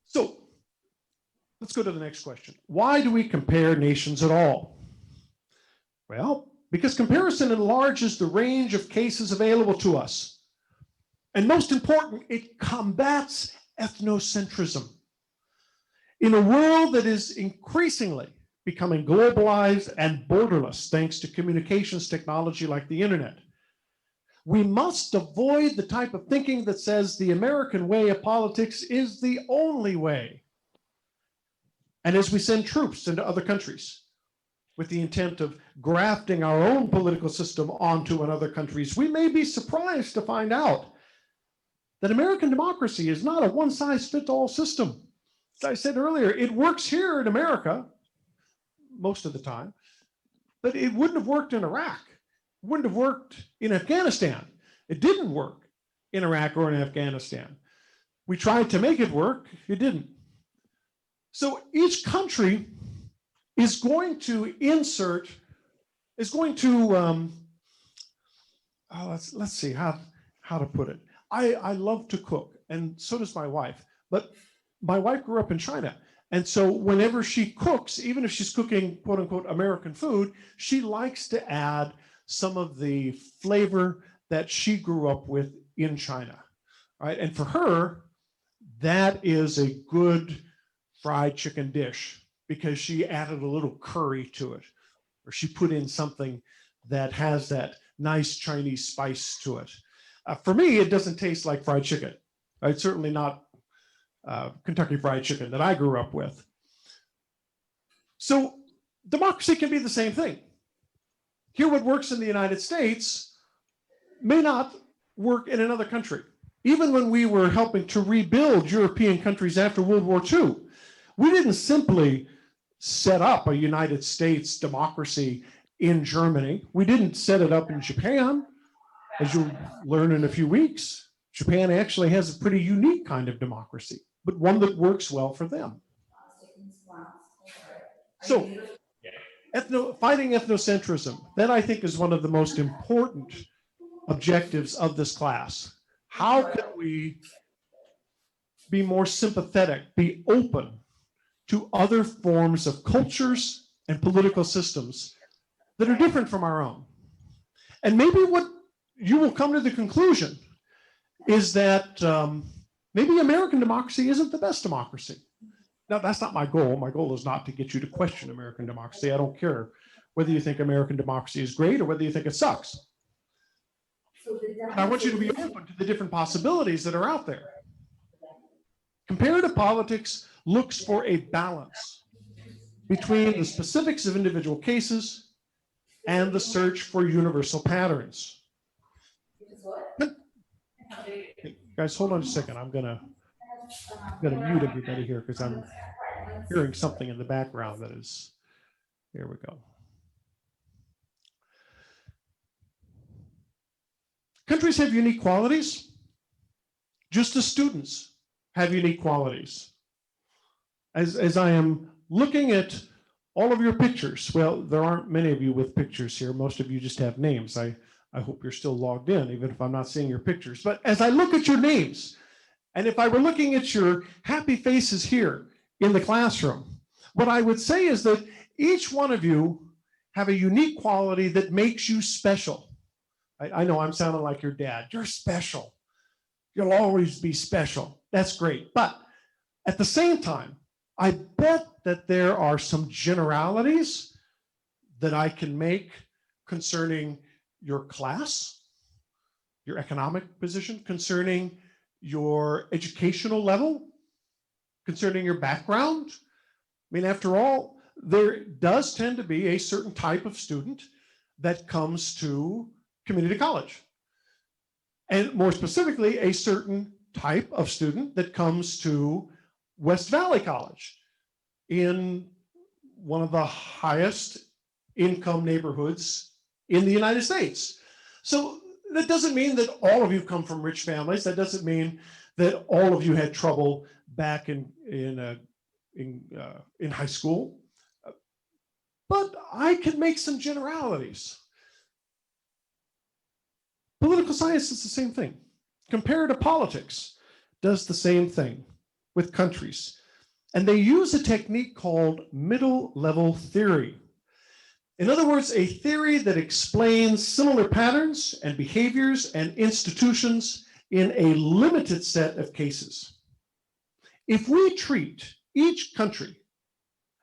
So let's go to the next question. Why do we compare nations at all? Well, because comparison enlarges the range of cases available to us. And most important, it combats ethnocentrism. In a world that is increasingly becoming globalized and borderless thanks to communications technology like the internet, we must avoid the type of thinking that says the American way of politics is the only way. And as we send troops into other countries, with the intent of grafting our own political system onto another country's, we may be surprised to find out that American democracy is not a one-size-fits-all system. As I said earlier, it works here in America most of the time, but it wouldn't have worked in Iraq. It wouldn't have worked in Afghanistan. It didn't work in Iraq or in Afghanistan. We tried to make it work, it didn't. So each country is going to let's see how to put it. I love to cook, and so does my wife, but my wife grew up in China. And so whenever she cooks, even if she's cooking quote unquote American food, she likes to add some of the flavor that she grew up with in China, right? And for her, that is a good fried chicken dish because she added a little curry to it, or she put in something that has that nice Chinese spice to it. For me, it doesn't taste like fried chicken. It's certainly not Kentucky Fried Chicken that I grew up with. So democracy can be the same thing. Here, what works in the United States may not work in another country. Even when we were helping to rebuild European countries after World War II, we didn't simply set up a United States democracy in Germany. We didn't set it up in Japan. As you'll learn in a few weeks, Japan actually has a pretty unique kind of democracy, but one that works well for them. So, fighting ethnocentrism, that I think is one of the most important objectives of this class. How can we be more sympathetic, be open to other forms of cultures and political systems that are different from our own? And maybe what you will come to the conclusion is that maybe American democracy isn't the best democracy. Now, that's not my goal. My goal is not to get you to question American democracy. I don't care whether you think American democracy is great or whether you think it sucks. I want you to be open to the different possibilities that are out there. Comparative politics looks for a balance between the specifics of individual cases and the search for universal patterns. Hey, guys, hold on a second. I'm gonna mute everybody here because I'm hearing something in the background that is, here we go. Countries have unique qualities, just as students have unique qualities. As I am looking at all of your pictures, well, there aren't many of you with pictures here. Most of you just have names. I hope you're still logged in, even if I'm not seeing your pictures. But as I look at your names, and if I were looking at your happy faces here in the classroom, what I would say is that each one of you have a unique quality that makes you special. I know I'm sounding like your dad. You're special. You'll always be special. That's great. But at the same time, I bet that there are some generalities that I can make concerning your class, your economic position, concerning your educational level, concerning your background. I mean, after all, there does tend to be a certain type of student that comes to community college. And more specifically, a certain type of student that comes to West Valley College in one of the highest income neighborhoods in the United States. So that doesn't mean that all of you come from rich families. That doesn't mean that all of you had trouble back in high school. But I can make some generalities. Political science is the same thing. Comparative politics does the same thing with countries. And they use a technique called middle level theory. In other words, a theory that explains similar patterns and behaviors and institutions in a limited set of cases. If we treat each country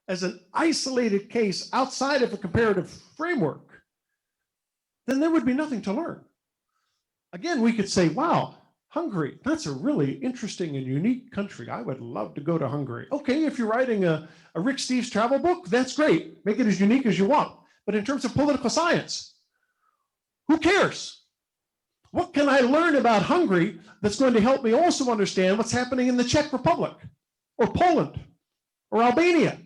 as an isolated case outside of a comparative framework, then there would be nothing to learn. Again, we could say, wow, Hungary, that's a really interesting and unique country. I would love to go to Hungary. Okay, if you're writing a Rick Steves travel book, that's great. Make it as unique as you want. But in terms of political science, who cares? What can I learn about Hungary that's going to help me also understand what's happening in the Czech Republic or Poland or Albania?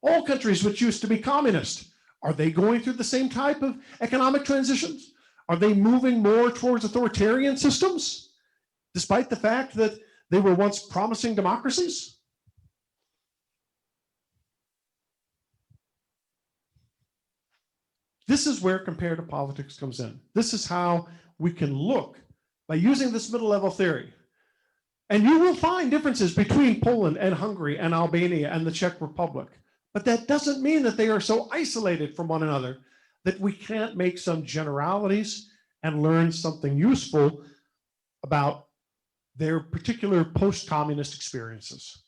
All countries which used to be communist. Are they going through the same type of economic transitions? Are they moving more towards authoritarian systems, despite the fact that they were once promising democracies? This is where comparative politics comes in. This is how we can look by using this middle level theory. And you will find differences between Poland and Hungary and Albania and the Czech Republic. But that doesn't mean that they are so isolated from one another that we can't make some generalities and learn something useful about their particular post-communist experiences.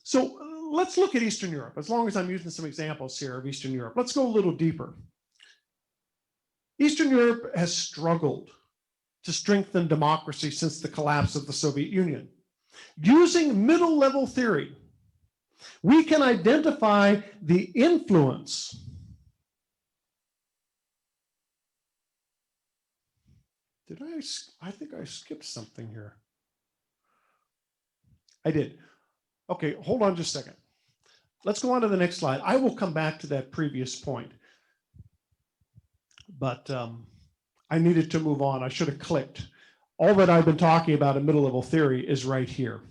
So let's look at Eastern Europe, as long as I'm using some examples here of Eastern Europe. Let's go a little deeper. Eastern Europe has struggled to strengthen democracy since the collapse of the Soviet Union. Using middle level theory, we can identify the influence I think I skipped something here. I did. Okay, hold on just a second. Let's go on to the next slide. I will come back to that previous point. But I needed to move on. I should have clicked. All that I've been talking about in middle level theory is right here.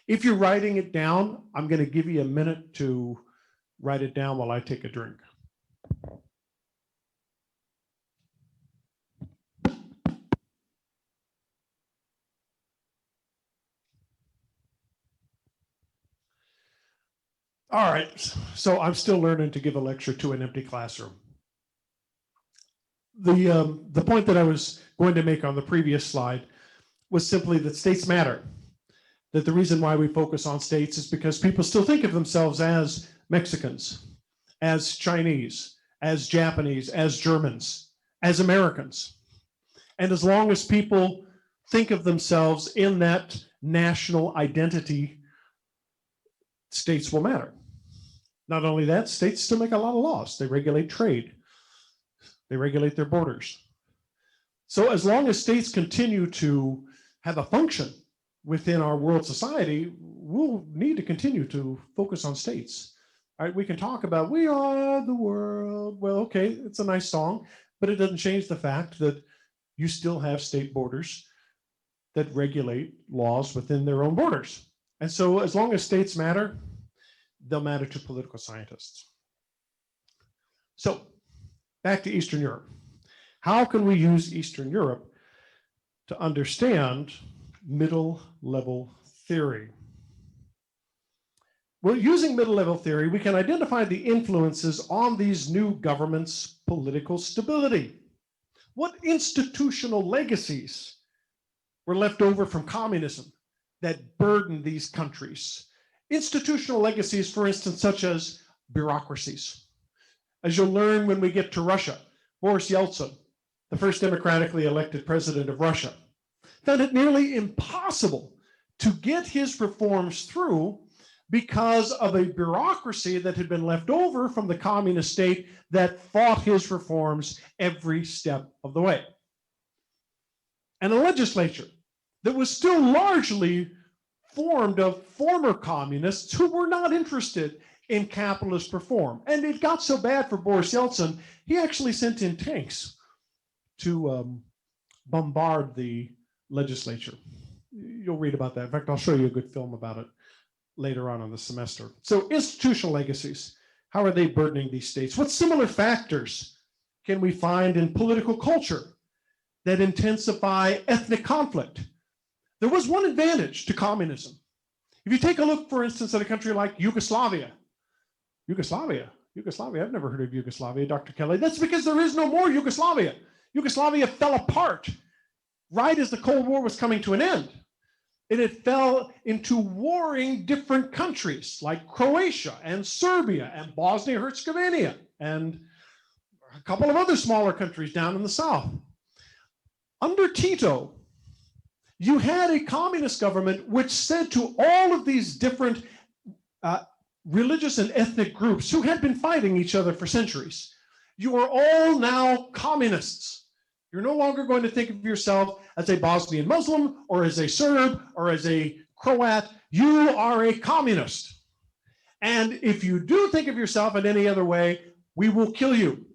If you're writing it down, I'm going to give you a minute to write it down while I take a drink. All right, so I'm still learning to give a lecture to an empty classroom. The point that I was going to make on the previous slide was simply that states matter. That the reason why we focus on states is because people still think of themselves as Mexicans, as Chinese, as Japanese, as Germans, as Americans. And as long as people think of themselves in that national identity, states will matter. Not only that, states still make a lot of laws. They regulate trade. They regulate their borders. So as long as states continue to have a function within our world society, we'll need to continue to focus on states. All right, we can talk about we are the world. Well, okay, it's a nice song, but it doesn't change the fact that you still have state borders that regulate laws within their own borders. And so as long as states matter, they'll matter to political scientists. So back to Eastern Europe. How can we use Eastern Europe to understand middle level theory? Well, using middle level theory, we can identify the influences on these new governments' political stability. What institutional legacies were left over from communism that burden these countries? Institutional legacies, for instance, such as bureaucracies. As you'll learn when we get to Russia, Boris Yeltsin, the first democratically elected president of Russia, found it nearly impossible to get his reforms through because of a bureaucracy that had been left over from the communist state that fought his reforms every step of the way. And a legislature that was still largely formed of former communists who were not interested in capitalist reform. And it got so bad for Boris Yeltsin, he actually sent in tanks to bombard the legislature. You'll read about that. In fact, I'll show you a good film about it later on in the semester. So institutional legacies, how are they burdening these states? What similar factors can we find in political culture that intensify ethnic conflict? There was one advantage to communism. If you take a look, for instance, at a country like Yugoslavia, I've never heard of Yugoslavia, Dr. Kelly. That's because there is no more Yugoslavia. Yugoslavia fell apart right as the Cold War was coming to an end. And it fell into warring different countries like Croatia and Serbia and Bosnia-Herzegovina and a couple of other smaller countries down in the south. Under Tito, You had a communist government which said to all of these different religious and ethnic groups who had been fighting each other for centuries, you are all now communists. You're no longer going to think of yourself as a Bosnian Muslim or as a Serb or as a Croat. You are a communist. And if you do think of yourself in any other way, we will kill you.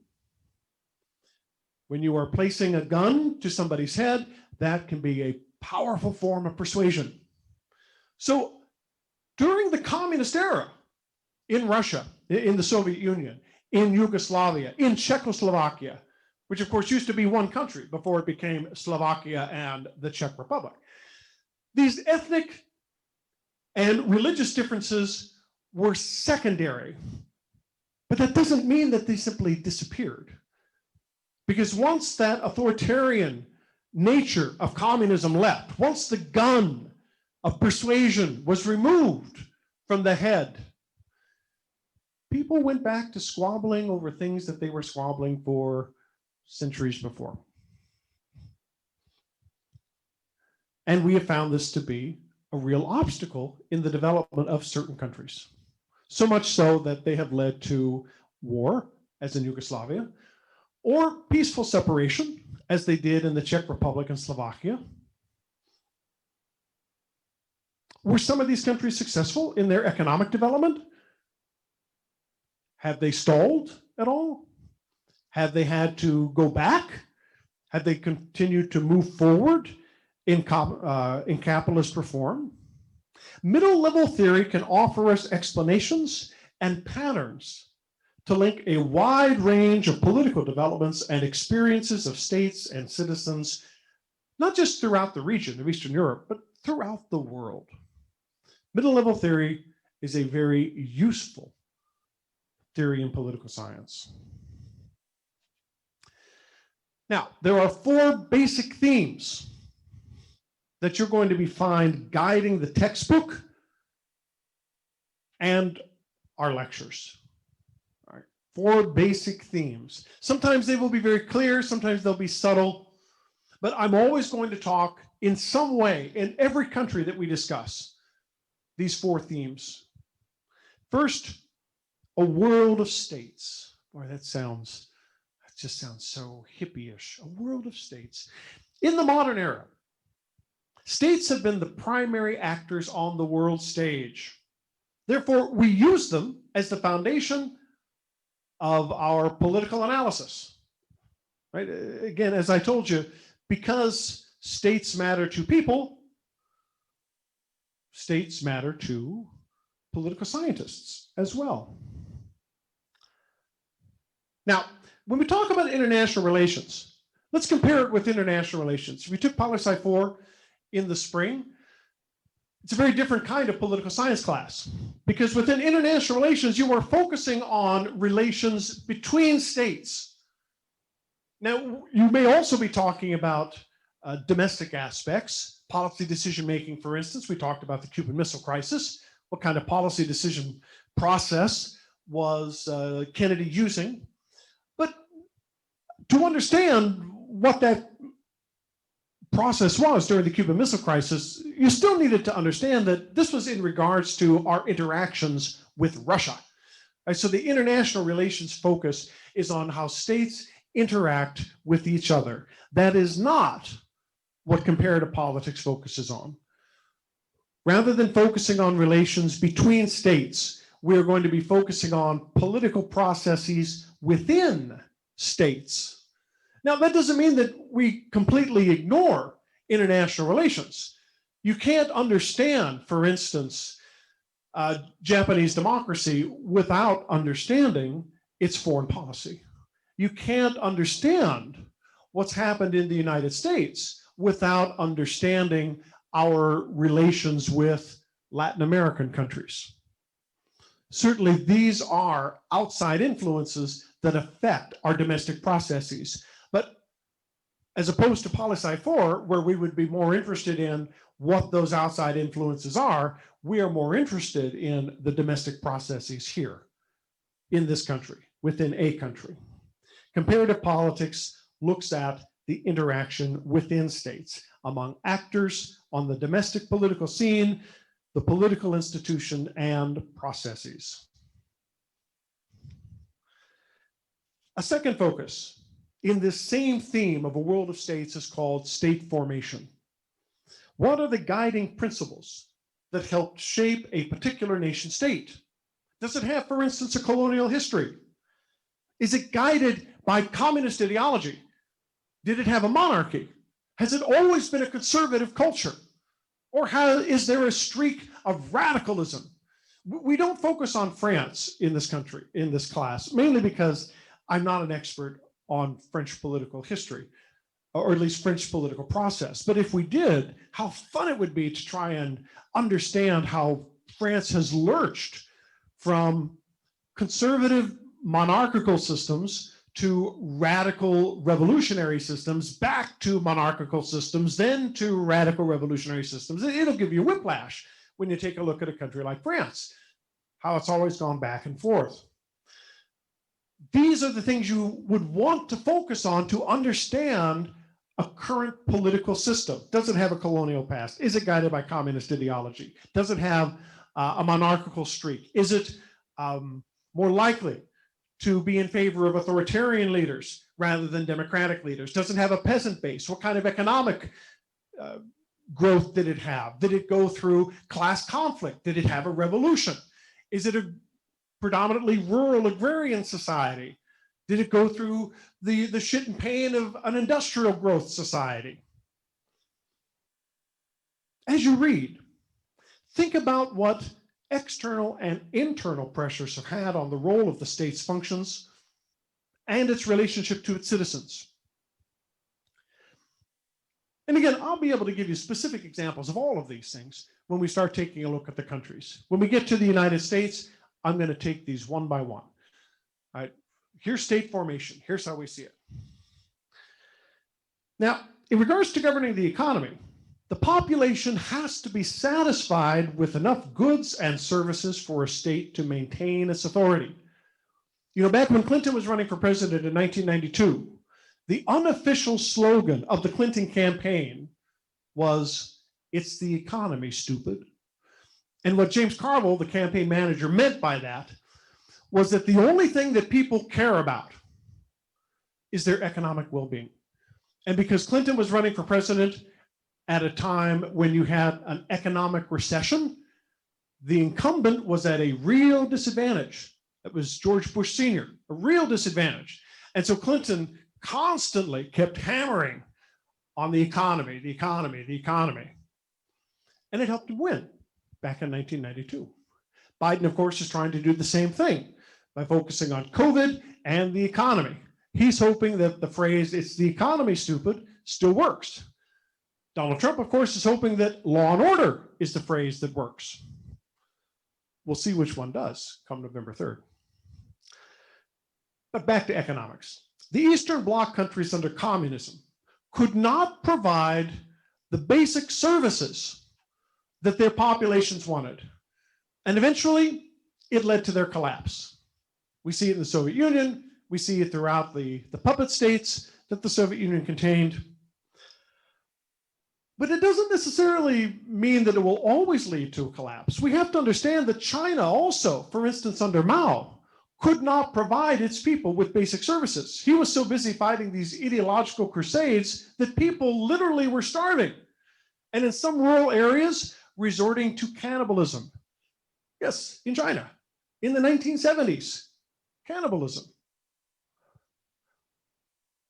When you are placing a gun to somebody's head, that can be a powerful form of persuasion. So during the communist era in Russia, in the Soviet Union, in Yugoslavia, in Czechoslovakia, which of course used to be one country before it became Slovakia and the Czech Republic, these ethnic and religious differences were secondary. But that doesn't mean that they simply disappeared. Because once that authoritarian nature of communism left, once the gun of persuasion was removed from the head, people went back to squabbling over things that they were squabbling for centuries before. And we have found this to be a real obstacle in the development of certain countries. So much so that they have led to war, as in Yugoslavia, or peaceful separation, as they did in the Czech Republic and Slovakia. Were some of these countries successful in their economic development? Have they stalled at all? Have they had to go back? Have they continued to move forward in capitalist reform? Middle-level theory can offer us explanations and patterns to link a wide range of political developments and experiences of states and citizens, not just throughout the region of Eastern Europe, but throughout the world. Middle-level theory is a very useful theory in political science. Now, there are 4 basic themes that you're going to find guiding the textbook and our lectures. All right, 4 basic themes. Sometimes they will be very clear, sometimes they'll be subtle, but I'm always going to talk in some way in every country that we discuss these 4 themes. First, a world of states. Boy, that just sounds so hippie-ish. A world of states. In the modern era, states have been the primary actors on the world stage. Therefore, we use them as the foundation of our political analysis. Right? Again, as I told you, because states matter to people, states matter to political scientists as well. Now, when we talk about international relations, let's compare it with international relations. We took Poli-Sci 4 in the spring. It's a very different kind of political science class, because within international relations, you are focusing on relations between states. Now, you may also be talking about domestic aspects, policy decision-making, for instance. We talked about the Cuban Missile Crisis. What kind of policy decision process was Kennedy using? But to understand what that process was during the Cuban Missile Crisis, you still needed to understand that this was in regards to our interactions with Russia. Right? So the international relations focus is on how states interact with each other. That is not what comparative politics focuses on. Rather than focusing on relations between states, we are going to be focusing on political processes within states. Now, that doesn't mean that we completely ignore international relations. You can't understand, for instance, Japanese democracy without understanding its foreign policy. You can't understand what's happened in the United States without understanding our relations with Latin American countries. Certainly, these are outside influences that affect our domestic processes. But as opposed to Poli-Sci 4, where we would be more interested in what those outside influences are, we are more interested in the domestic processes here in this country, within a country. Comparative politics looks at the interaction within states. among actors on the domestic political scene, the political institution, and processes. A second focus in this same theme of a world of states is called state formation. What are the guiding principles that helped shape a particular nation state? Does it have, for instance, a colonial history? Is it guided by communist ideology? Did it have a monarchy? Has it always been a conservative culture? Or is there a streak of radicalism? We don't focus on France in this country, in this class, mainly because I'm not an expert on French political history, or at least French political process. But if we did, how fun it would be to try and understand how France has lurched from conservative monarchical systems to radical revolutionary systems, back to monarchical systems, then to radical revolutionary systems. It'll give you whiplash when you take a look at a country like France, how it's always gone back and forth. These are the things you would want to focus on to understand a current political system. Does it have a colonial past? Is it guided by communist ideology? Does it have a monarchical streak? Is it more likely to be in favor of authoritarian leaders rather than democratic leaders? Does it have a peasant base? What kind of economic growth did it have? Did it go through class conflict? Did it have a revolution? Is it a predominantly rural agrarian society? Did it go through the shit and pain of an industrial growth society? As you read, think about what external and internal pressures have had on the role of the state's functions and its relationship to its citizens. And again, I'll be able to give you specific examples of all of these things when we start taking a look at the countries. When we get to the United States, I'm going to take these one by one. All right, here's state formation. Here's how we see it. Now, in regards to governing the economy, the population has to be satisfied with enough goods and services for a state to maintain its authority. You know, back when Clinton was running for president in 1992, the unofficial slogan of the Clinton campaign was, "It's the economy, stupid." And what James Carville, the campaign manager, meant by that was that the only thing that people care about is their economic well-being. And because Clinton was running for president at a time when you had an economic recession, the incumbent was at a real disadvantage. That was George Bush Sr., a real disadvantage. And so Clinton constantly kept hammering on the economy, the economy, the economy. And it helped him win back in 1992. Biden, of course, is trying to do the same thing by focusing on COVID and the economy. He's hoping that the phrase, "It's the economy, stupid," still works. Donald Trump, of course, is hoping that law and order is the phrase that works. We'll see which one does come November 3rd. But back to economics. The Eastern Bloc countries under communism could not provide the basic services that their populations wanted. And eventually, it led to their collapse. We see it in the Soviet Union. We see it throughout the puppet states that the Soviet Union contained. But it doesn't necessarily mean that it will always lead to a collapse. We have to understand that China also, for instance, under Mao, could not provide its people with basic services. He was so busy fighting these ideological crusades that people literally were starving. And in some rural areas, resorting to cannibalism. Yes, in China, in the 1970s, cannibalism.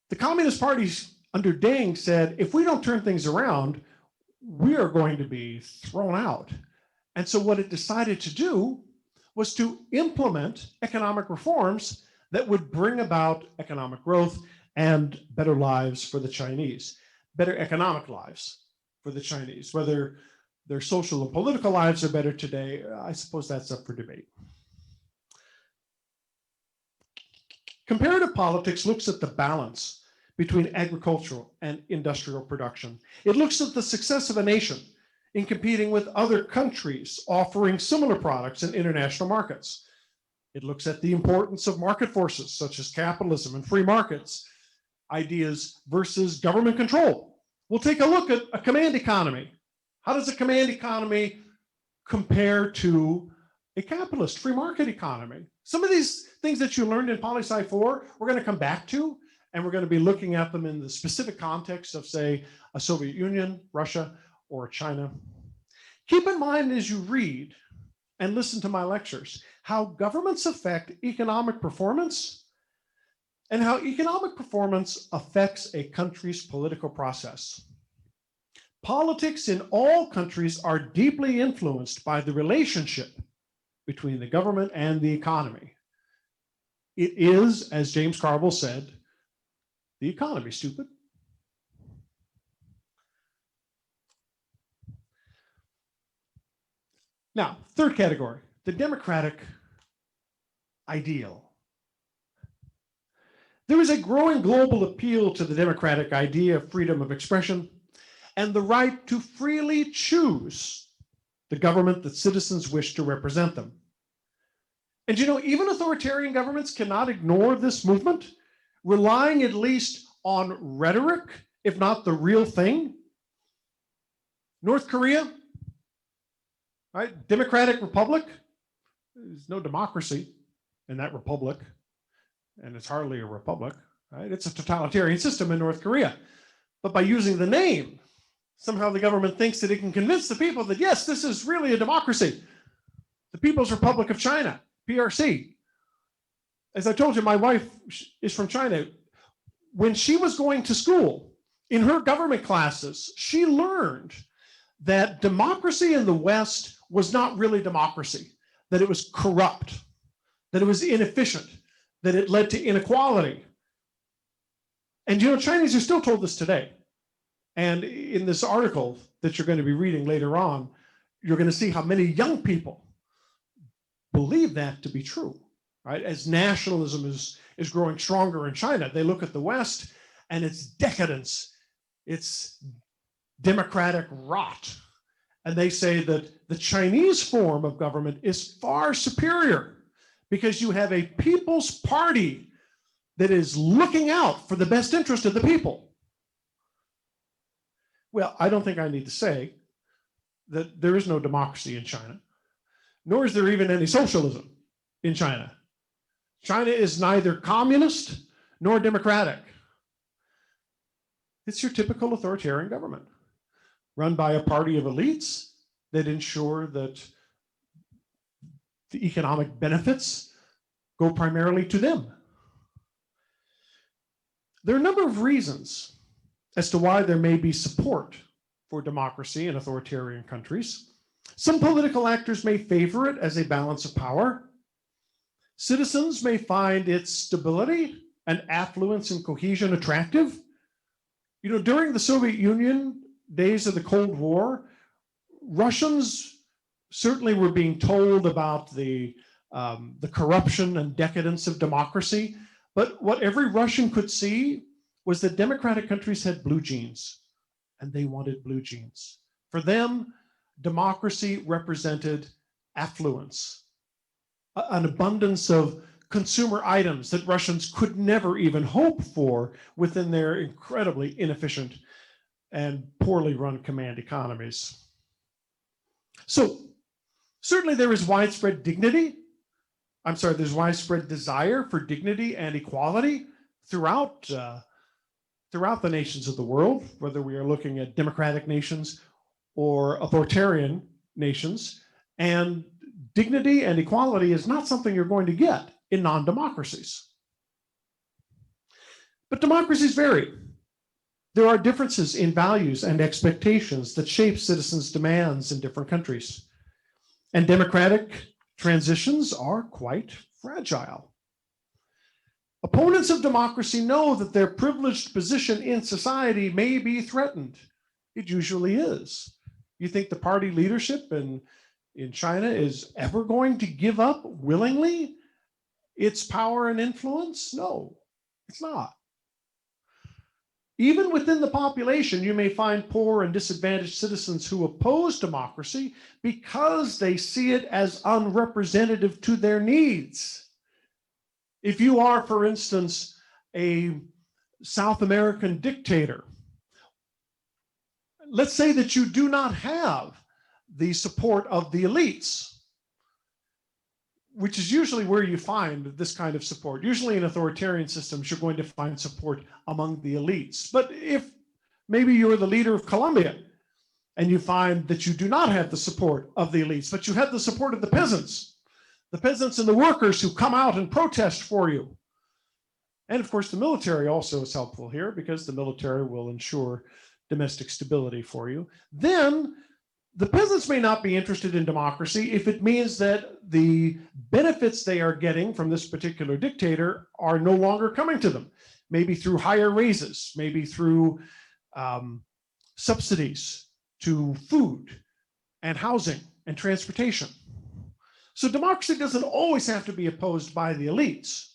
The Communist parties under Deng said, if we don't turn things around, we are going to be thrown out. And so what it decided to do was to implement economic reforms that would bring about economic growth and better lives for the Chinese, better economic lives for the Chinese. Whether their social and political lives are better today, I suppose that's up for debate. Comparative politics looks at the balance between agricultural and industrial production. It looks at the success of a nation in competing with other countries offering similar products in international markets. It looks at the importance of market forces such as capitalism and free markets, ideas versus government control, We'll take a look at a command economy. How does a command economy compare to a capitalist free market economy? Some of these things that you learned in Poli-Sci 4, we're going to come back to, and we're going to be looking at them in the specific context of, say, a Soviet Union, Russia, or China. Keep in mind as you read and listen to my lectures how governments affect economic performance and how economic performance affects a country's political process. Politics in all countries are deeply influenced by the relationship between the government and the economy. It is, as James Carville said, the economy, stupid. Now, third category, the democratic ideal. There is a growing global appeal to the democratic idea of freedom of expression and the right to freely choose the government that citizens wish to represent them. And you know, even authoritarian governments cannot ignore this movement, relying at least on rhetoric, if not the real thing. North Korea, right? Democratic Republic. There's no democracy in that republic, and it's hardly a republic, right? It's a totalitarian system in North Korea. But by using the name, somehow the government thinks that it can convince the people that, yes, this is really a democracy. The People's Republic of China, PRC. As I told you, my wife is from China. When she was going to school, in her government classes, she learned that democracy in the West was not really democracy, that it was corrupt, that it was inefficient, that it led to inequality. And you know, Chinese are still told this today. And in this article that you're going to be reading later on, you're going to see how many young people believe that to be true, right? As nationalism is growing stronger in China, they look at the West and its decadence, its democratic rot. And they say that the Chinese form of government is far superior because you have a people's party that is looking out for the best interest of the people. Well, I don't think I need to say that there is no democracy in China, nor is there even any socialism in China. China is neither communist nor democratic. It's your typical authoritarian government run by a party of elites that ensure that the economic benefits go primarily to them. There are a number of reasons as to why there may be support for democracy in authoritarian countries. Some political actors may favor it as a balance of power. Citizens may find its stability and affluence and cohesion attractive. You know, during the Soviet Union days of the Cold War, Russians certainly were being told about the corruption and decadence of democracy, but what every Russian could see was that democratic countries had blue jeans, and they wanted blue jeans. For them, democracy represented affluence, an abundance of consumer items that Russians could never even hope for within their incredibly inefficient and poorly run command economies. So certainly there is widespread there's widespread desire for dignity and equality throughout the nations of the world, whether we are looking at democratic nations or authoritarian nations. And dignity and equality is not something you're going to get in non-democracies. But democracies vary. There are differences in values and expectations that shape citizens' demands in different countries. And democratic transitions are quite fragile. Opponents of democracy know that their privileged position in society may be threatened. It usually is. You think the party leadership in China is ever going to give up willingly its power and influence? No, it's not. Even within the population, you may find poor and disadvantaged citizens who oppose democracy because they see it as unrepresentative to their needs. If you are, for instance, a South American dictator let's say that you do not have the support of the elites, which is usually where you find this kind of support. Usually in authoritarian systems, you're going to find support among the elites. But if maybe you're the leader of Colombia and you find that you do not have the support of the elites, but you have the support of the peasants and the workers who come out and protest for you. And of course, the military also is helpful here because the military will ensure domestic stability for you. Then the peasants may not be interested in democracy if it means that the benefits they are getting from this particular dictator are no longer coming to them, maybe through higher raises, maybe through subsidies to food and housing and transportation. So democracy doesn't always have to be opposed by the elites,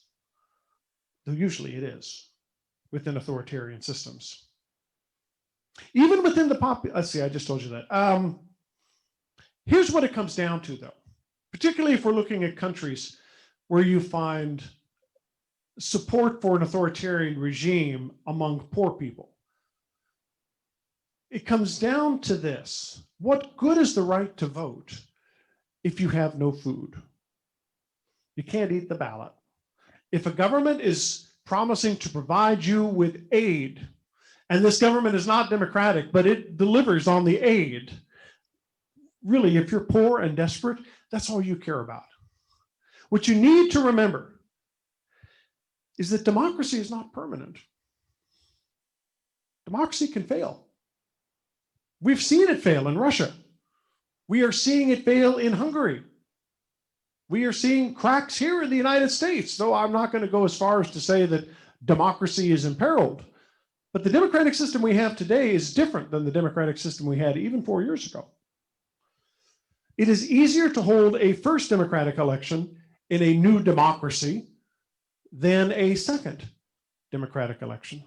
though usually it is within authoritarian systems. Even within the let's see, I just told you that. Here's what it comes down to, though, particularly if we're looking at countries where you find support for an authoritarian regime among poor people. It comes down to this: what good is the right to vote if you have no food? You can't eat the ballot. If a government is promising to provide you with aid, and this government is not democratic, but it delivers on the aid, really, if you're poor and desperate, that's all you care about. What you need to remember is that democracy is not permanent. Democracy can fail. We've seen it fail in Russia. We are seeing it fail in Hungary. We are seeing cracks here in the United States, though I'm not going to go as far as to say that democracy is imperiled. But the democratic system we have today is different than the democratic system we had even 4 years ago. It is easier to hold a first democratic election in a new democracy than a second democratic election.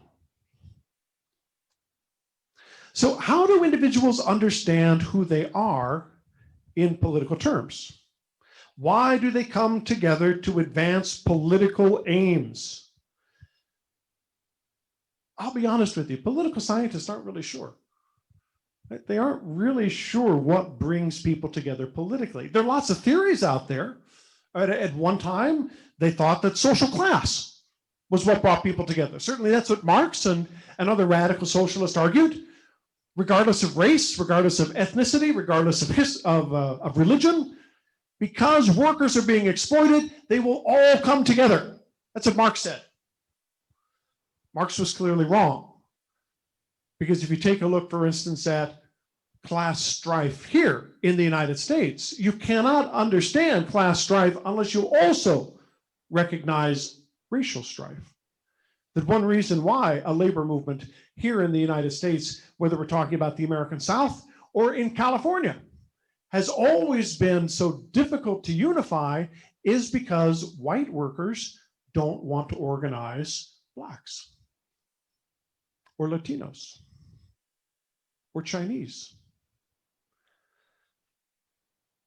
So how do individuals understand who they are in political terms? Why do they come together to advance political aims? I'll be honest with you, political scientists aren't really sure. They aren't really sure what brings people together politically. There are lots of theories out there. At one time, they thought that social class was what brought people together. Certainly that's what Marx and other radical socialists argued. Regardless of race, regardless of ethnicity, regardless of religion, because workers are being exploited, they will all come together. That's what Marx said. Marx was clearly wrong. Because if you take a look, for instance, at class strife here in the United States, you cannot understand class strife unless you also recognize racial strife. That one reason why a labor movement here in the United States, whether we're talking about the American South or in California, has always been so difficult to unify is because white workers don't want to organize blacks or Latinos or Chinese.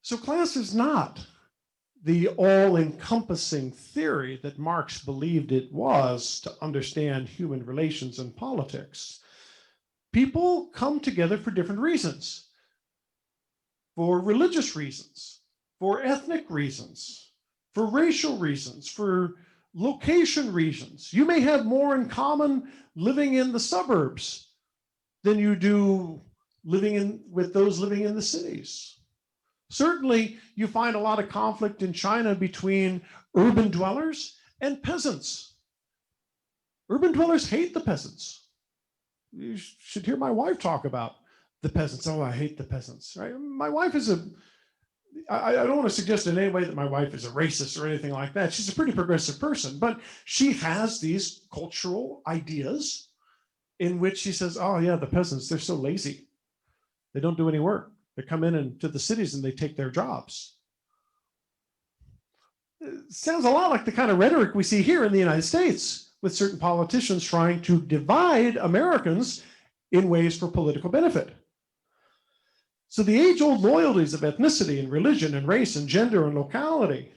So class is not the all-encompassing theory that Marx believed it was to understand human relations and politics. People come together for different reasons. For religious reasons, for ethnic reasons, for racial reasons, for location reasons. You may have more in common living in the suburbs than you do with those living in the cities. Certainly, you find a lot of conflict in China between urban dwellers and peasants. Urban dwellers hate the peasants. You should hear my wife talk about the peasants. Oh, I hate the peasants, right? My wife is I don't want to suggest in any way that my wife is a racist or anything like that. She's a pretty progressive person, but she has these cultural ideas in which she says, oh yeah, the peasants, they're so lazy. They don't do any work. They come into the cities and they take their jobs. It sounds a lot like the kind of rhetoric we see here in the United States with certain politicians trying to divide Americans in ways for political benefit. So the age-old loyalties of ethnicity and religion and race and gender and locality,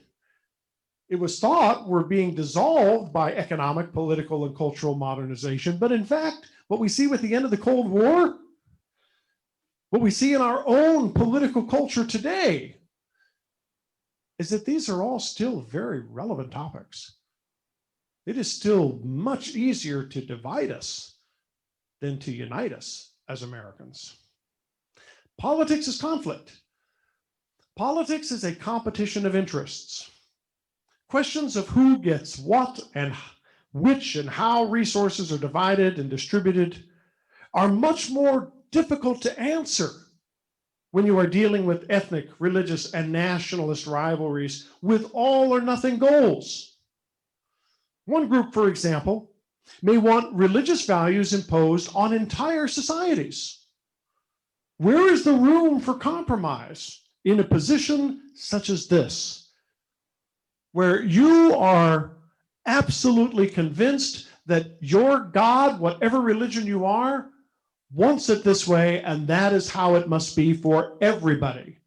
it was thought were being dissolved by economic, political, and cultural modernization. But in fact, what we see with the end of the Cold War What we see in our own political culture today is that these are all still very relevant topics. It is still much easier to divide us than to unite us as Americans. Politics is conflict. Politics is a competition of interests. Questions of who gets what and which and how resources are divided and distributed are much more difficult to answer when you are dealing with ethnic, religious, and nationalist rivalries with all or nothing goals. One group, for example, may want religious values imposed on entire societies. Where is the room for compromise in a position such as this, where you are absolutely convinced that your God, whatever religion you are, wants it this way, and that is how it must be for everybody?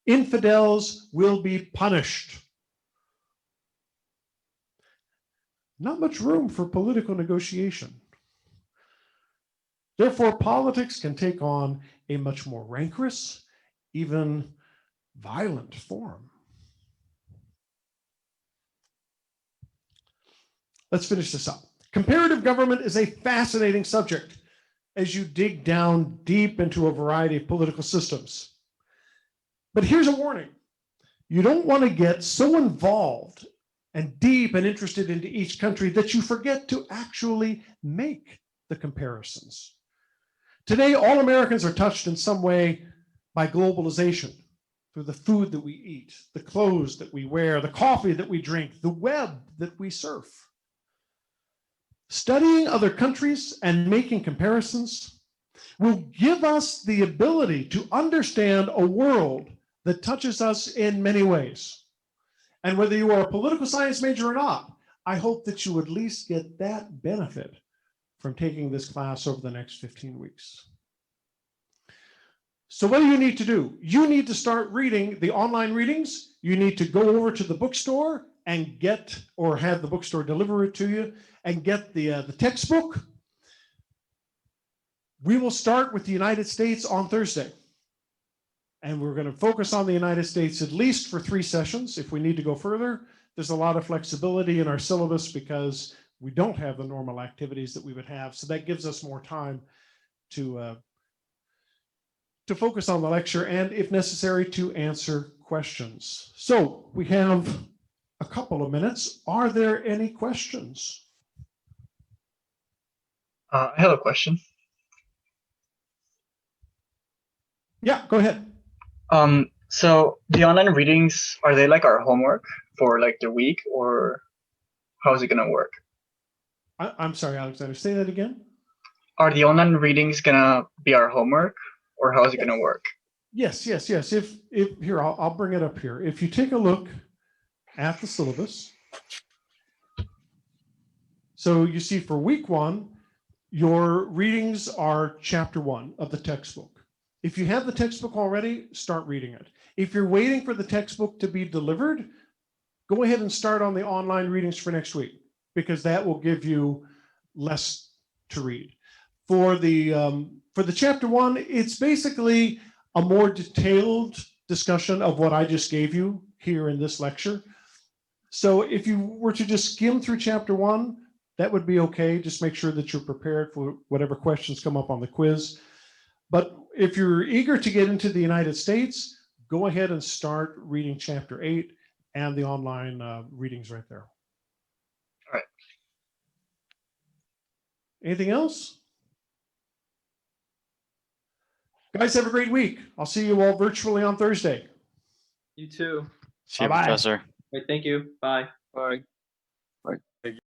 Infidels will be punished. Not much room for political negotiation. Therefore, politics can take on a much more rancorous, even violent form. Let's finish this up. Comparative government is a fascinating subject as you dig down deep into a variety of political systems. But here's a warning. You don't want to get so involved and deep and interested into each country that you forget to actually make the comparisons. Today, all Americans are touched in some way by globalization through the food that we eat, the clothes that we wear, the coffee that we drink, the web that we surf. Studying other countries and making comparisons will give us the ability to understand a world that touches us in many ways. And whether you are a political science major or not, I hope that you at least get that benefit from taking this class over the next 15 weeks. So what do you need to do? You need to start reading the online readings. You need to go over to the bookstore and get, or have the bookstore deliver it to you, and get the textbook. We will start with the United States on Thursday. And we're going to focus on the United States at least for 3 sessions. If we need to go further, there's a lot of flexibility in our syllabus because we don't have the normal activities that we would have. So that gives us more time to focus on the lecture and, if necessary, to answer questions. So we have a couple of minutes. Are there any questions? I have a question. Yeah, go ahead. So the online readings, are they like our homework for like the week, or how is it gonna work? I'm sorry, Alexander, say that again. Are the online readings gonna be our homework, or how is it gonna work? Yes. If here, I'll bring it up here. If you take a look at the syllabus, so you see for week 1, your readings are chapter 1 of the textbook. If you have the textbook already, start reading it. If you're waiting for the textbook to be delivered, go ahead and start on the online readings for next week, because that will give you less to read. For the chapter 1, it's basically a more detailed discussion of what I just gave you here in this lecture. So if you were to just skim through chapter 1, that would be okay. Just make sure that you're prepared for whatever questions come up on the quiz. But if you're eager to get into the United States, go ahead and start reading chapter 8 and the online readings right there. All right. Anything else? Guys, have a great week. I'll see you all virtually on Thursday. You too. See you, Bye-bye. Professor. Great, thank you. Bye. Bye.